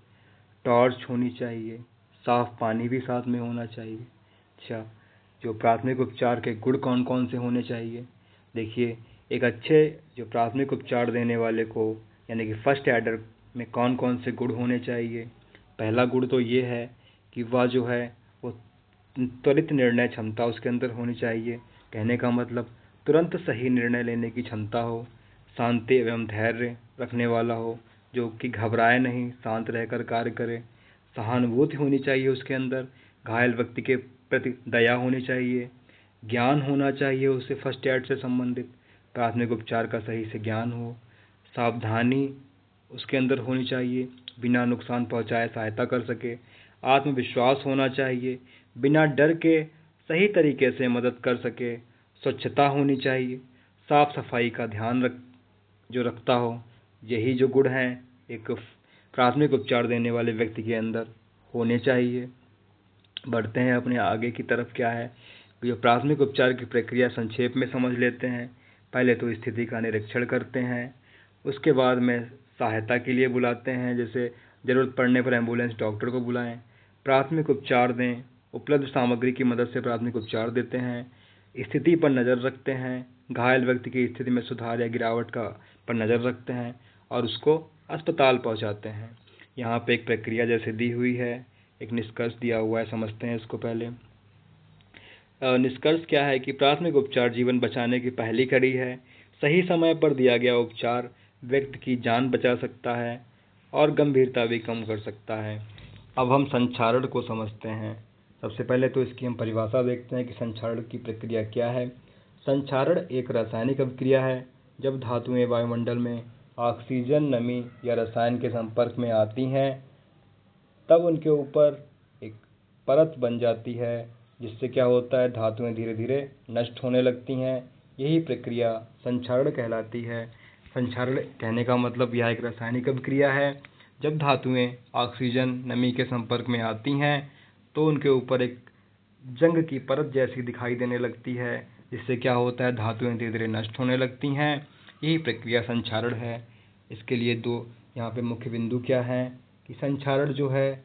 टॉर्च होनी चाहिए, साफ़ पानी भी साथ में होना चाहिए। अच्छा, जो प्राथमिक उपचार के गुण कौन कौन से होने चाहिए। देखिए एक अच्छे जो प्राथमिक उपचार देने वाले को यानी कि फर्स्ट एडर में कौन कौन से गुण होने चाहिए। पहला गुण तो ये है कि वह जो है वो त्वरित निर्णय क्षमता उसके अंदर होनी चाहिए। कहने का मतलब तुरंत सही निर्णय लेने की क्षमता हो, शांति एवं धैर्य रखने वाला हो, जो कि घबराए नहीं, शांत रहकर कार्य करे। सहानुभूति होनी चाहिए उसके अंदर, घायल व्यक्ति के प्रति दया होनी चाहिए, ज्ञान होना चाहिए उसे फर्स्ट एड से संबंधित, प्राथमिक उपचार का सही से ज्ञान हो, सावधानी उसके अंदर होनी चाहिए, बिना नुकसान पहुंचाए सहायता कर सके, आत्मविश्वास होना चाहिए, बिना डर के सही तरीके से मदद कर सके, स्वच्छता होनी चाहिए, साफ सफाई का ध्यान रखता हो। यही जो गुण हैं एक प्राथमिक उपचार देने वाले व्यक्ति के अंदर होने चाहिए। बढ़ते हैं अपने आगे की तरफ। क्या है जो प्राथमिक उपचार की प्रक्रिया संक्षेप में समझ लेते हैं। पहले तो स्थिति का निरीक्षण करते हैं, उसके बाद में सहायता के लिए बुलाते हैं, जैसे ज़रूरत पड़ने पर एम्बुलेंस डॉक्टर को बुलाएं, प्राथमिक उपचार दें, उपलब्ध सामग्री की मदद से प्राथमिक उपचार देते हैं, स्थिति पर नज़र रखते हैं, घायल व्यक्ति की स्थिति में सुधार या गिरावट का पर नज़र रखते हैं और उसको अस्पताल पहुंचाते हैं। यहाँ पे एक प्रक्रिया जैसे दी हुई है, एक निष्कर्ष दिया हुआ है, समझते हैं इसको पहले। निष्कर्ष क्या है कि प्राथमिक उपचार जीवन बचाने की पहली कड़ी है। सही समय पर दिया गया उपचार व्यक्ति की जान बचा सकता है और गंभीरता भी कम कर सकता है। अब हम संक्षारण को समझते हैं। सबसे पहले तो इसकी हम परिभाषा देखते हैं कि संक्षारण की प्रक्रिया क्या है। संक्षारण एक रासायनिक अभिक्रिया है। जब धातुएं वायुमंडल में ऑक्सीजन, नमी या रसायन के संपर्क में आती हैं, तब उनके ऊपर एक परत बन जाती है, जिससे क्या होता है, धातुएं धीरे धीरे नष्ट होने लगती हैं। यही प्रक्रिया संक्षारण कहलाती है। संक्षारण कहने का मतलब यह एक रासायनिक अभिक्रिया है। जब धातुएं ऑक्सीजन, नमी के संपर्क में आती हैं तो उनके ऊपर एक जंग की परत जैसी दिखाई देने लगती है, जिससे क्या होता है, धातुएं धीरे धीरे नष्ट होने लगती हैं। यही प्रक्रिया संक्षारण है। इसके लिए दो यहाँ पे मुख्य बिंदु क्या हैं कि संक्षारण जो है,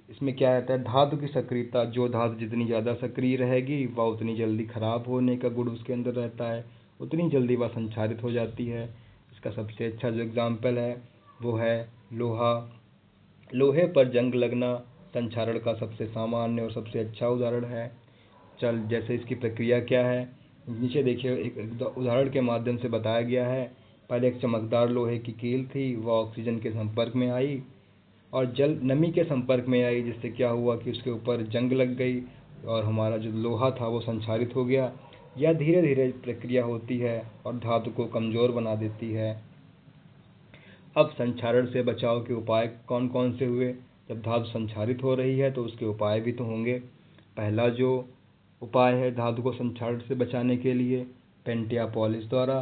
इसमें क्या रहता है, धातु की सक्रियता। जो धातु जितनी ज़्यादा सक्रिय रहेगी वह उतनी जल्दी खराब होने का गुण उसके अंदर रहता है, उतनी जल्दी वह संक्षारित हो जाती है। इसका सबसे अच्छा जो एग्जाम्पल है वो है लोहा। लोहे पर जंग लगना संक्षारण का सबसे सामान्य और सबसे अच्छा उदाहरण है। जैसे इसकी प्रक्रिया क्या है, नीचे देखिए, एक उदाहरण के माध्यम से बताया गया है। पहले एक चमकदार लोहे की कील थी, वह ऑक्सीजन के संपर्क में आई और जल नमी के संपर्क में आई, जिससे क्या हुआ कि उसके ऊपर जंग लग गई और हमारा जो लोहा था वो संक्षारित हो गया। यह धीरे धीरे प्रक्रिया होती है और धातु को कमज़ोर बना देती है। अब संक्षारण से बचाव के उपाय कौन कौन से हुए। जब धातु संक्षारित हो रही है तो उसके उपाय भी तो होंगे। पहला जो उपाय है धातु को संक्षारण से बचाने के लिए, पेंट या पॉलिश द्वारा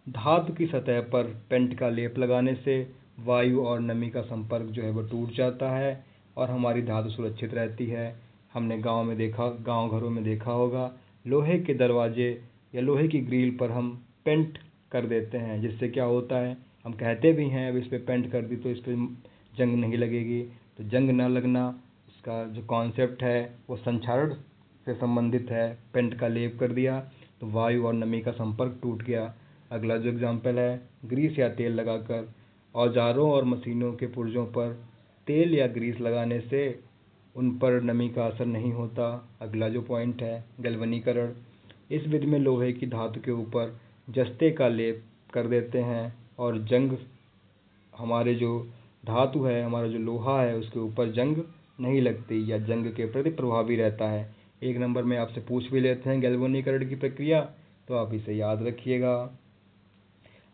धातु की सतह पर पेंट का लेप लगाने से वायु और नमी का संपर्क जो है वो टूट जाता है और हमारी धातु सुरक्षित रहती है। हमने गांव घरों में देखा होगा, लोहे के दरवाजे या लोहे की ग्रिल पर हम पेंट कर देते हैं, जिससे क्या होता है, हम कहते भी हैं अब इस पर पेंट कर दी तो इस पर जंग नहीं लगेगी। तो जंग ना लगना, इसका जो कॉन्सेप्ट है वो संक्षारण से संबंधित है। पेंट का लेप कर दिया तो वायु और नमी का संपर्क टूट गया। अगला जो एग्जाम्पल है, ग्रीस या तेल लगाकर औजारों और मशीनों के पुर्जों पर तेल या ग्रीस लगाने से उन पर नमी का असर नहीं होता। अगला जो पॉइंट है, गैल्वनीकरण। इस विधि में लोहे की धातु के ऊपर जस्ते का लेप कर देते हैं और जंग, हमारे जो धातु है, हमारा जो लोहा है, उसके ऊपर जंग नहीं लगती या जंग के प्रति प्रभावी रहता है। एक नंबर में आपसे पूछ भी लेते हैं गैल्वनीकरण की प्रक्रिया, तो आप इसे याद रखिएगा।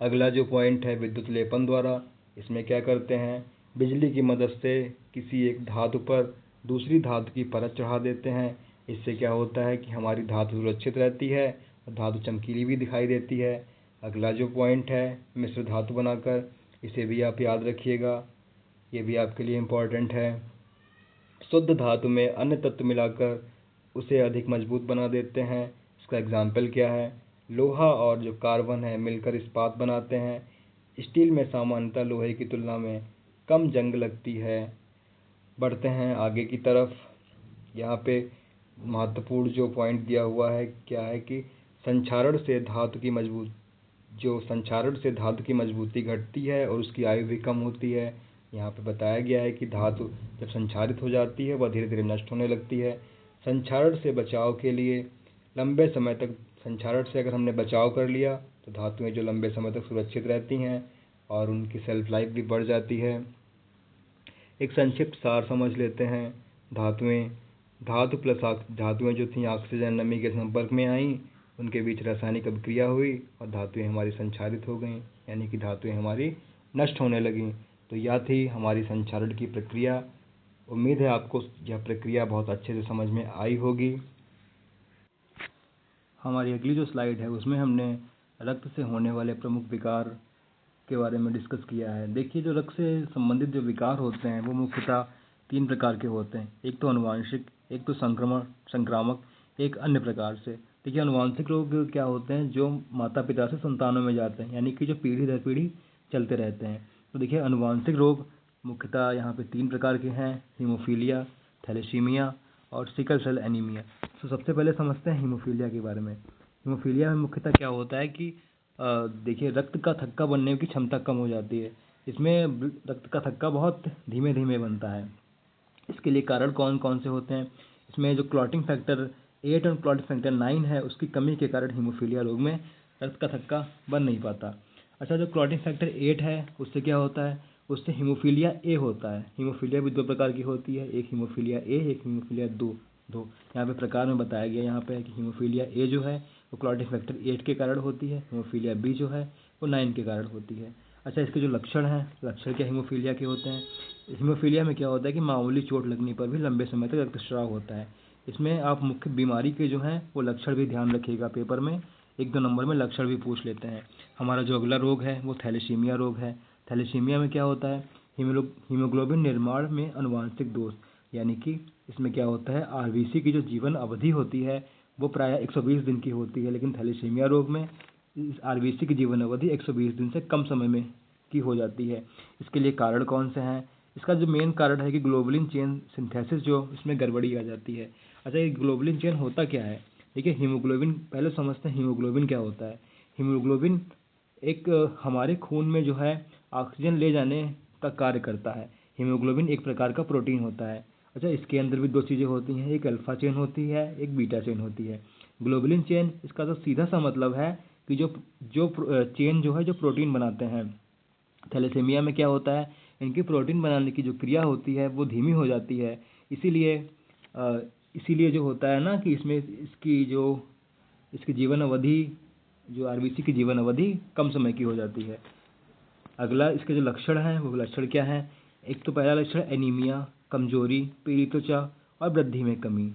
अगला जो पॉइंट है, विद्युत लेपन द्वारा। इसमें क्या करते हैं, बिजली की मदद से किसी एक धातु पर दूसरी धातु की परत चढ़ा देते हैं। इससे क्या होता है कि हमारी धातु सुरक्षित रहती है और धातु चमकीली भी दिखाई देती है। अगला जो पॉइंट है, मिश्र धातु बनाकर, इसे भी आप याद रखिएगा, ये भी आपके लिए इम्पोर्टेंट है। शुद्ध धातु में अन्य तत्व मिलाकर उसे अधिक मजबूत बना देते हैं। इसका एग्जाम्पल क्या है, लोहा और जो कार्बन है मिलकर इस्पात बनाते हैं। स्टील में सामान्यतः लोहे की तुलना में कम जंग लगती है। बढ़ते हैं आगे की तरफ। यहाँ पे महत्वपूर्ण जो पॉइंट दिया हुआ है क्या है कि संक्षारण से धातु की मजबूती घटती है और उसकी आयु भी कम होती है। यहाँ पे बताया गया है कि धातु जब संक्षारित हो जाती है वह धीरे धीरे नष्ट होने लगती है। संक्षारण से बचाव के लिए लंबे समय तक, संक्षारण से अगर हमने बचाव कर लिया तो धातुएं जो लंबे समय तक सुरक्षित रहती हैं और उनकी सेल्फ लाइफ भी बढ़ जाती है। एक संक्षिप्त सार समझ लेते हैं। धातुएं जो थीं ऑक्सीजन नमी के संपर्क में आईं, उनके बीच रासायनिक अभिक्रिया हुई और धातुएं हमारी संक्षारित हो गईं, यानी कि धातुएं हमारी नष्ट होने लगीं। तो यह थी हमारी संक्षारण की प्रक्रिया। उम्मीद है आपको यह प्रक्रिया बहुत अच्छे से समझ में आई होगी। हमारी अगली जो स्लाइड है उसमें हमने रक्त से होने वाले प्रमुख विकार के बारे में डिस्कस किया है। देखिए, जो रक्त से संबंधित जो विकार होते हैं वो मुख्यतः 3 प्रकार के होते हैं। एक तो अनुवांशिक, एक तो संक्रामक, एक अन्य प्रकार से। देखिए, अनुवांशिक रोग क्या होते हैं, जो माता पिता से संतानों में जाते हैं, यानी कि जो पीढ़ी दर पीढ़ी चलते रहते हैं। तो देखिए, अनुवांशिक रोग मुख्यतः यहाँ पे 3 प्रकार के हैं, हीमोफीलिया, थैलेसीमिया और सिकल सेल एनीमिया। तो सबसे पहले समझते हैं हीमोफीलिया के बारे में। हीमोफीलिया में मुख्यतः क्या होता है कि देखिए रक्त का थक्का बनने की क्षमता कम हो जाती है। इसमें रक्त का थक्का बहुत धीमे धीमे बनता है। इसके लिए कारण कौन कौन से होते हैं? इसमें जो क्लॉटिंग फैक्टर 8 और क्लॉटिंग फैक्टर 9 है, उसकी कमी के कारण हीमोफीलिया रोग में रक्त का थक्का बन नहीं पाता। अच्छा, जो क्लॉटिंग फैक्टर 8 है उससे क्या होता है? उससे हीमोफीलिया ए होता है। हीमोफीलिया भी दो प्रकार की होती है, एक हीमोफीलिया ए, एक हीमोफीलिया दो। यहाँ पे प्रकार में बताया गया यहाँ पे कि हीमोफीलिया ए जो है वो क्लॉटिंग फैक्टर 8 के कारण होती है, हीमोफीलिया बी जो है वो 9 के कारण होती है। अच्छा, इसके जो लक्षण हैं, लक्षण क्या हीमोफीलिया के होते हैं? हीमोफीलिया में क्या होता है कि मामूली चोट लगने पर भी लंबे समय तक रक्तस्राव होता है। इसमें आप मुख्य बीमारी के जो हैं वो लक्षण भी ध्यान रखिएगा, पेपर में 1-2 नंबर में लक्षण भी पूछ लेते हैं। हमारा जो अगला रोग है वो थैलेसीमिया रोग है। थैलेसीमिया में क्या होता है? हीमोग्लोबिन निर्माण में आनुवांशिक दोष, यानी कि इसमें क्या होता है, आरबीसी की जो जीवन अवधि होती है वो प्रायः 120 दिन की होती है, लेकिन थैलेसीमिया रोग में इस आरबीसी की जीवन अवधि 120 दिन से कम समय में की हो जाती है। इसके लिए कारण कौन से हैं? इसका जो मेन कारण है कि ग्लोबुलिन चेन सिंथेसिस जो इसमें गड़बड़ी आ जाती है। अच्छा, ये ग्लोबुलिन चेन होता क्या है? देखिए, हीमोग्लोबिन पहले समझते हैं हीमोग्लोबिन क्या होता है। हीमोग्लोबिन एक हमारे खून में जो है ऑक्सीजन ले जाने का कार्य करता है। हीमोग्लोबिन एक प्रकार का प्रोटीन होता है। अच्छा, इसके अंदर भी दो चीज़ें होती हैं, एक अल्फा चेन होती है, एक बीटा चेन होती है। ग्लोबुलिन चेन, इसका तो सीधा सा मतलब है कि जो चेन जो है जो प्रोटीन बनाते हैं। थैलेसीमिया में क्या होता है, इनकी प्रोटीन बनाने की जो क्रिया होती है वो धीमी हो जाती है। इसीलिए इसीलिए जो होता है ना कि इसमें इसकी जीवन अवधि, जो आरबीसी की जीवन अवधि कम समय की हो जाती है। अगला इसके जो लक्षण हैं वो लक्षण क्या हैं? एक तो पहला लक्षण एनीमिया, कमजोरी, पीली त्वचा और वृद्धि में कमी।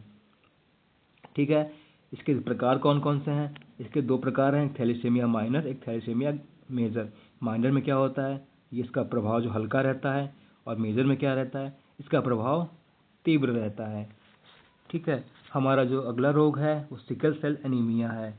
ठीक है, इसके प्रकार कौन कौन से हैं? इसके दो प्रकार हैं, एक थैलेसीमिया माइनर, एक थैलेसीमिया मेजर। माइनर में क्या होता है, ये इसका प्रभाव जो हल्का रहता है, और मेजर में क्या रहता है, इसका प्रभाव तीव्र रहता है। ठीक है, हमारा जो अगला रोग है वो सिकल सेल एनीमिया है।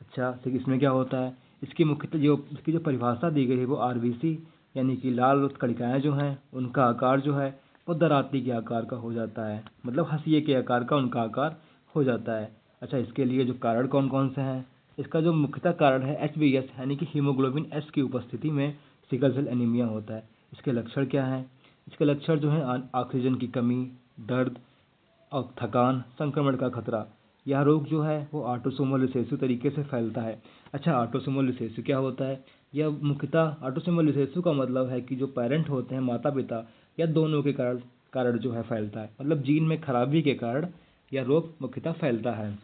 अच्छा, तो इसमें क्या होता है? इसकी जो परिभाषा दी गई है वो आरबीसी, यानी कि लाल रक्त कणिकाएँ जो हैं उनका आकार जो है वो दराती के आकार का हो जाता है, मतलब हंसिए के आकार का उनका आकार हो जाता है। अच्छा, इसके लिए जो कारण कौन कौन से हैं? इसका जो मुख्यतः कारण है HbS, यानी कि हीमोग्लोबिन एस की उपस्थिति में सिकल सेल एनीमिया होता है। इसके लक्षण क्या हैं? इसके लक्षण जो है ऑक्सीजन की कमी, दर्द और थकान, संक्रमण का खतरा। यह रोग जो है वो ऑटोसोमल रिसेसिव तरीके से फैलता है। अच्छा, ऑटोसोमल रिसेसिव क्या होता है? यह मुख्यतः ऑटोसोमल रिसेसिव का मतलब है कि जो पेरेंट होते हैं, माता पिता या दोनों के कारण कारण जो है फैलता है, मतलब जीन में खराबी के कारण यह रोग मुख्यतः फैलता है।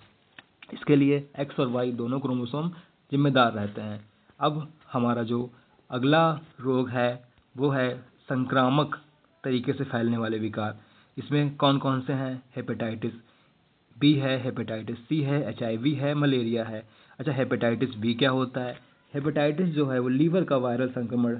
इसके लिए एक्स और वाई दोनों क्रोमोसोम जिम्मेदार रहते हैं। अब हमारा जो अगला रोग है वो है संक्रामक तरीके से फैलने वाले विकार। इसमें कौन कौन से हैं? हेपेटाइटिस बी है, हेपेटाइटिस सी है, HIV है, मलेरिया है। अच्छा, हेपेटाइटिस बी क्या होता है? हेपेटाइटिस जो है वो लीवर का वायरल संक्रमण,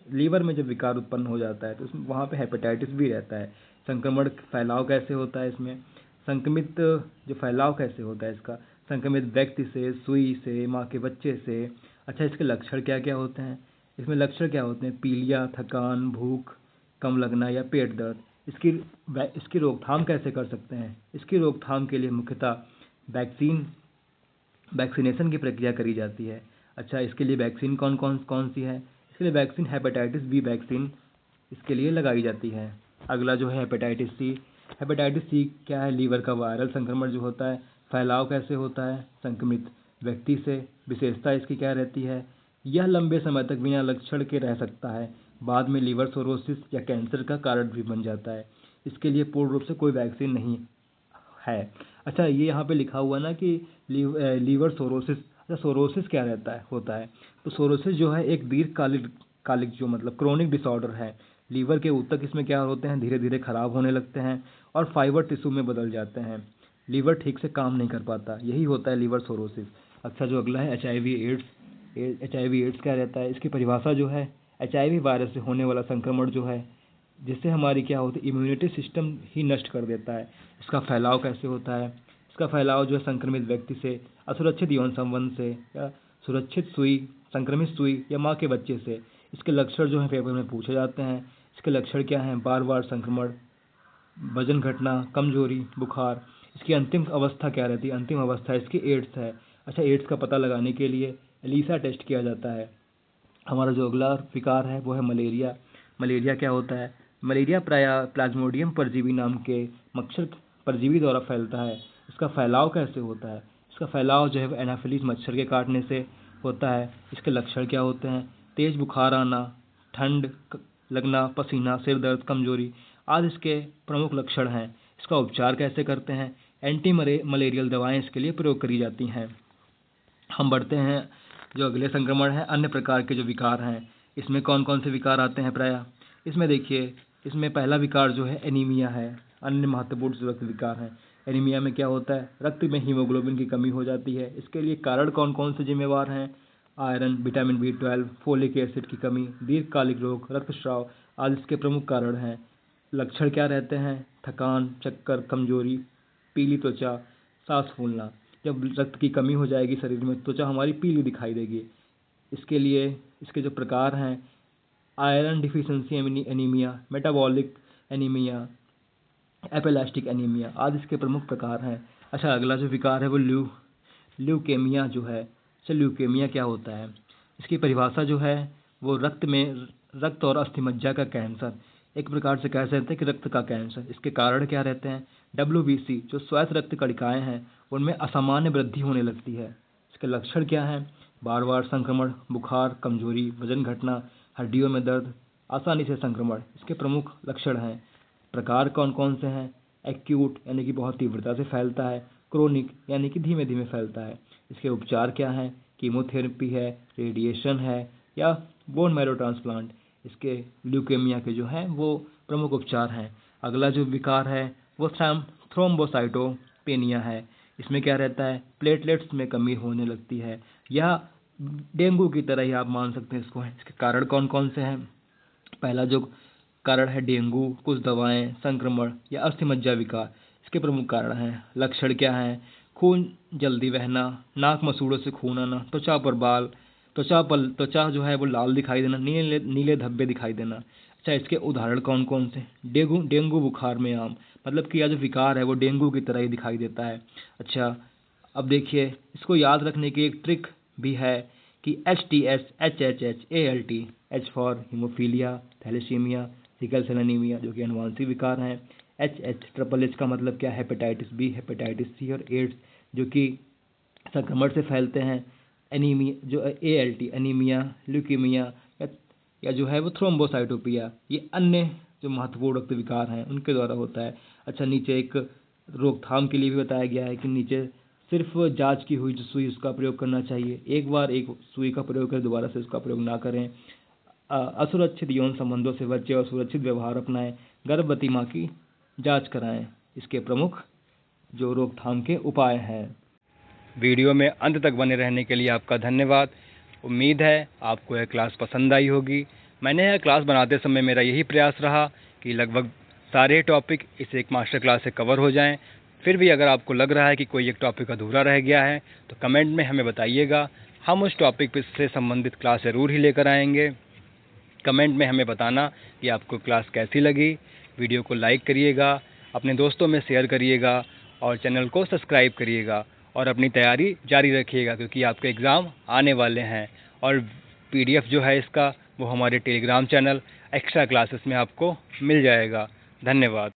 लीवर में जब विकार उत्पन्न हो जाता है तो उसमें वहाँ पे हेपेटाइटिस भी रहता है। संक्रमण फैलाव कैसे होता है इसमें? संक्रमित जो फैलाव कैसे होता है इसका? संक्रमित व्यक्ति से, सुई से, माँ के बच्चे से। अच्छा, इसके लक्षण क्या क्या होते हैं? इसमें लक्षण क्या होते हैं? पीलिया, थकान, भूख कम लगना या पेट दर्द। इसकी रोकथाम कैसे कर सकते हैं? इसकी रोकथाम के लिए मुख्यतः वैक्सीनेशन की प्रक्रिया करी जाती है। अच्छा, इसके लिए वैक्सीन कौन कौन कौन सी है? इसके लिए वैक्सीन हेपेटाइटिस बी वैक्सीन इसके लिए लगाई जाती है। अगला जो है हेपेटाइटिस सी। हेपेटाइटिस सी क्या है? लीवर का वायरल संक्रमण जो होता है। फैलाव कैसे होता है? संक्रमित व्यक्ति से। विशेषता इसकी क्या रहती है? यह लंबे समय तक बिना लक्षण के रह सकता है, बाद में लीवर सिरोसिस या कैंसर का कारण भी बन जाता है। इसके लिए पूर्ण रूप से कोई वैक्सीन नहीं है। अच्छा, ये यहाँ पे लिखा हुआ ना कि लीवर सोरोसिस। अच्छा, सोरोसिस क्या रहता है होता है? तो सोरोसिस जो है एक दीर्घकालिक जो मतलब क्रोनिक डिसऑर्डर है। लीवर के ऊतक इसमें क्या होते हैं, धीरे धीरे खराब होने लगते हैं और फाइबर टिश्यू में बदल जाते हैं। लीवर ठीक से काम नहीं कर पाता, यही होता है लीवर सोरोसिस। अच्छा, जो अगला है HIV एड्स क्या रहता है? इसकी परिभाषा जो है HIV वायरस से होने वाला संक्रमण जो है जिससे हमारी क्या होती है, इम्यूनिटी सिस्टम ही नष्ट कर देता है। इसका फैलाव कैसे होता है? इसका फैलाव जो है संक्रमित व्यक्ति से, असुरक्षित यौन संबंध से, या संक्रमित सुई या माँ के बच्चे से। इसके लक्षण जो है पेपर में पूछे जाते हैं। इसके लक्षण क्या हैं? बार बार संक्रमण, वजन घटना, कमजोरी, बुखार। इसकी अंतिम अवस्था क्या रहती है? अंतिम अवस्था इसकी एड्स है। अच्छा, एड्स का पता लगाने के लिए एलिसा टेस्ट किया जाता है। हमारा जो अगला विकार है वो है मलेरिया। मलेरिया क्या होता है? मलेरिया प्रायः प्लाज्मोडियम परजीवी नाम के मच्छर परजीवी द्वारा फैलता है। इसका फैलाव कैसे होता है? इसका फैलाव जो है वो एनाफिलीज मच्छर के काटने से होता है। इसके लक्षण क्या होते हैं? तेज बुखार आना, ठंड लगना, पसीना, सिर दर्द, कमजोरी आदि इसके प्रमुख लक्षण हैं। इसका उपचार कैसे करते हैं? एंटी मलेरियल दवाएं इसके लिए प्रयोग करी जाती हैं। हम बढ़ते हैं जो अगले संक्रमण है, अन्य प्रकार के जो विकार हैं। इसमें कौन कौन से विकार आते हैं प्रायः? इसमें देखिए, इसमें पहला विकार जो है एनीमिया है। अन्य महत्वपूर्ण जो रक्त विकार हैं। एनीमिया में क्या होता है? रक्त में हीमोग्लोबिन की कमी हो जाती है। इसके लिए कारण कौन कौन से जिम्मेवार हैं? Iron, vitamin B12, folic acid की कमी, दीर्घकालिक रोग, रक्तस्राव आदि इसके प्रमुख कारण हैं। लक्षण क्या रहते हैं? थकान, चक्कर, कमजोरी, पीली त्वचा, सांस फूलना। जब रक्त की कमी हो जाएगी शरीर में, त्वचा हमारी पीली दिखाई देगी। इसके लिए इसके जो प्रकार हैं, iron deficiency anaemia, metabolic anaemia, aplastic anaemia आदि इसके प्रमुख प्रकार हैं। अच्छा, अगला जो विकार है वो ल्यूकेमिया जो है। अच्छा, ल्यूकेमिया क्या होता है? इसकी परिभाषा जो है वो रक्त और अस्थिमज्जा का कैंसर, एक प्रकार से कह सकते हैं कि रक्त का कैंसर। इसके कारण क्या रहते हैं? WBC जो श्वेत रक्त कणिकाएं हैं उनमें असामान्य वृद्धि होने लगती है। इसके लक्षण क्या हैं? बार बार संक्रमण, बुखार, कमजोरी, वजन घटना, हड्डियों में दर्द, आसानी से संक्रमण इसके प्रमुख लक्षण हैं। प्रकार कौन कौन से हैं? एक्यूट यानी कि बहुत तीव्रता से फैलता है, क्रोनिक यानी कि धीमे धीमे फैलता है। इसके उपचार क्या हैं? कीमोथेरेपी है, रेडिएशन है या बोन मैरो ट्रांसप्लांट। इसके ल्यूकेमिया के जो हैं वो प्रमुख उपचार हैं। अगला जो विकार है वो थ्रोम्बोसाइटोपेनिया है। इसमें क्या रहता है? प्लेटलेट्स में कमी होने लगती है, या डेंगू की तरह ही आप मान सकते हैं इसको। इसके कारण कौन कौन से हैं? पहला जो कारण है डेंगू, कुछ दवाएं, संक्रमण या अस्थिमज्जा विकार इसके प्रमुख कारण हैं। लक्षण क्या हैं? खून जल्दी बहना, नाक मसूड़ों से खून आना, त्वचा पर बाल, त्वचा जो है वो लाल दिखाई देना, नीले नीले धब्बे दिखाई देना। अच्छा, इसके उदाहरण कौन कौन से? डेंगू बुखार में आम, मतलब कि यह जो विकार है वो डेंगू की तरह ही दिखाई देता है। अच्छा, अब देखिए, इसको याद रखने की एक ट्रिक भी है कि HTS, HHH, ALT, H for haemophilia, thalassaemia, sickle cell anaemia जो कि अनुवांशिक विकार हैं। HH का मतलब क्या? हेपेटाइटिस B, हेपेटाइटिस C और एड्स जो कि संक्रमण से फैलते हैं। एनीमिया जो ALT एनीमिया, ल्यूकीमिया या जो है वो थ्रोम्बोसाइटोपिया, ये अन्य जो महत्वपूर्ण रक्त विकार हैं उनके द्वारा होता है। अच्छा, नीचे एक रोकथाम के लिए भी बताया गया है कि नीचे सिर्फ जांच की हुई जो सुई उसका प्रयोग करना चाहिए। एक बार एक सुई का प्रयोग करें, दोबारा से उसका प्रयोग ना करें। असुरक्षित यौन संबंधों से बचें और सुरक्षित व्यवहार अपनाएं। गर्भवती माँ की जांच कराएं। इसके प्रमुख जो रोकथाम के उपाय हैं। वीडियो में अंत तक बने रहने के लिए आपका धन्यवाद। उम्मीद है आपको यह क्लास पसंद आई होगी। मैंने यह क्लास बनाते समय मेरा यही प्रयास रहा कि लगभग सारे टॉपिक इस एक मास्टर क्लास से कवर हो जाएं। फिर भी अगर आपको लग रहा है कि कोई एक टॉपिक अधूरा रह गया है तो कमेंट में हमें बताइएगा। हम उस टॉपिक से संबंधित क्लास ज़रूर ही लेकर आएंगे। कमेंट में हमें बताना कि आपको क्लास कैसी लगी। वीडियो को लाइक करिएगा, अपने दोस्तों में शेयर करिएगा और चैनल को सब्सक्राइब करिएगा और अपनी तैयारी जारी रखिएगा, क्योंकि आपके एग्ज़ाम आने वाले हैं। और PDF जो है इसका वो हमारे टेलीग्राम चैनल एक्स्ट्रा क्लासेस में आपको मिल जाएगा। धन्यवाद।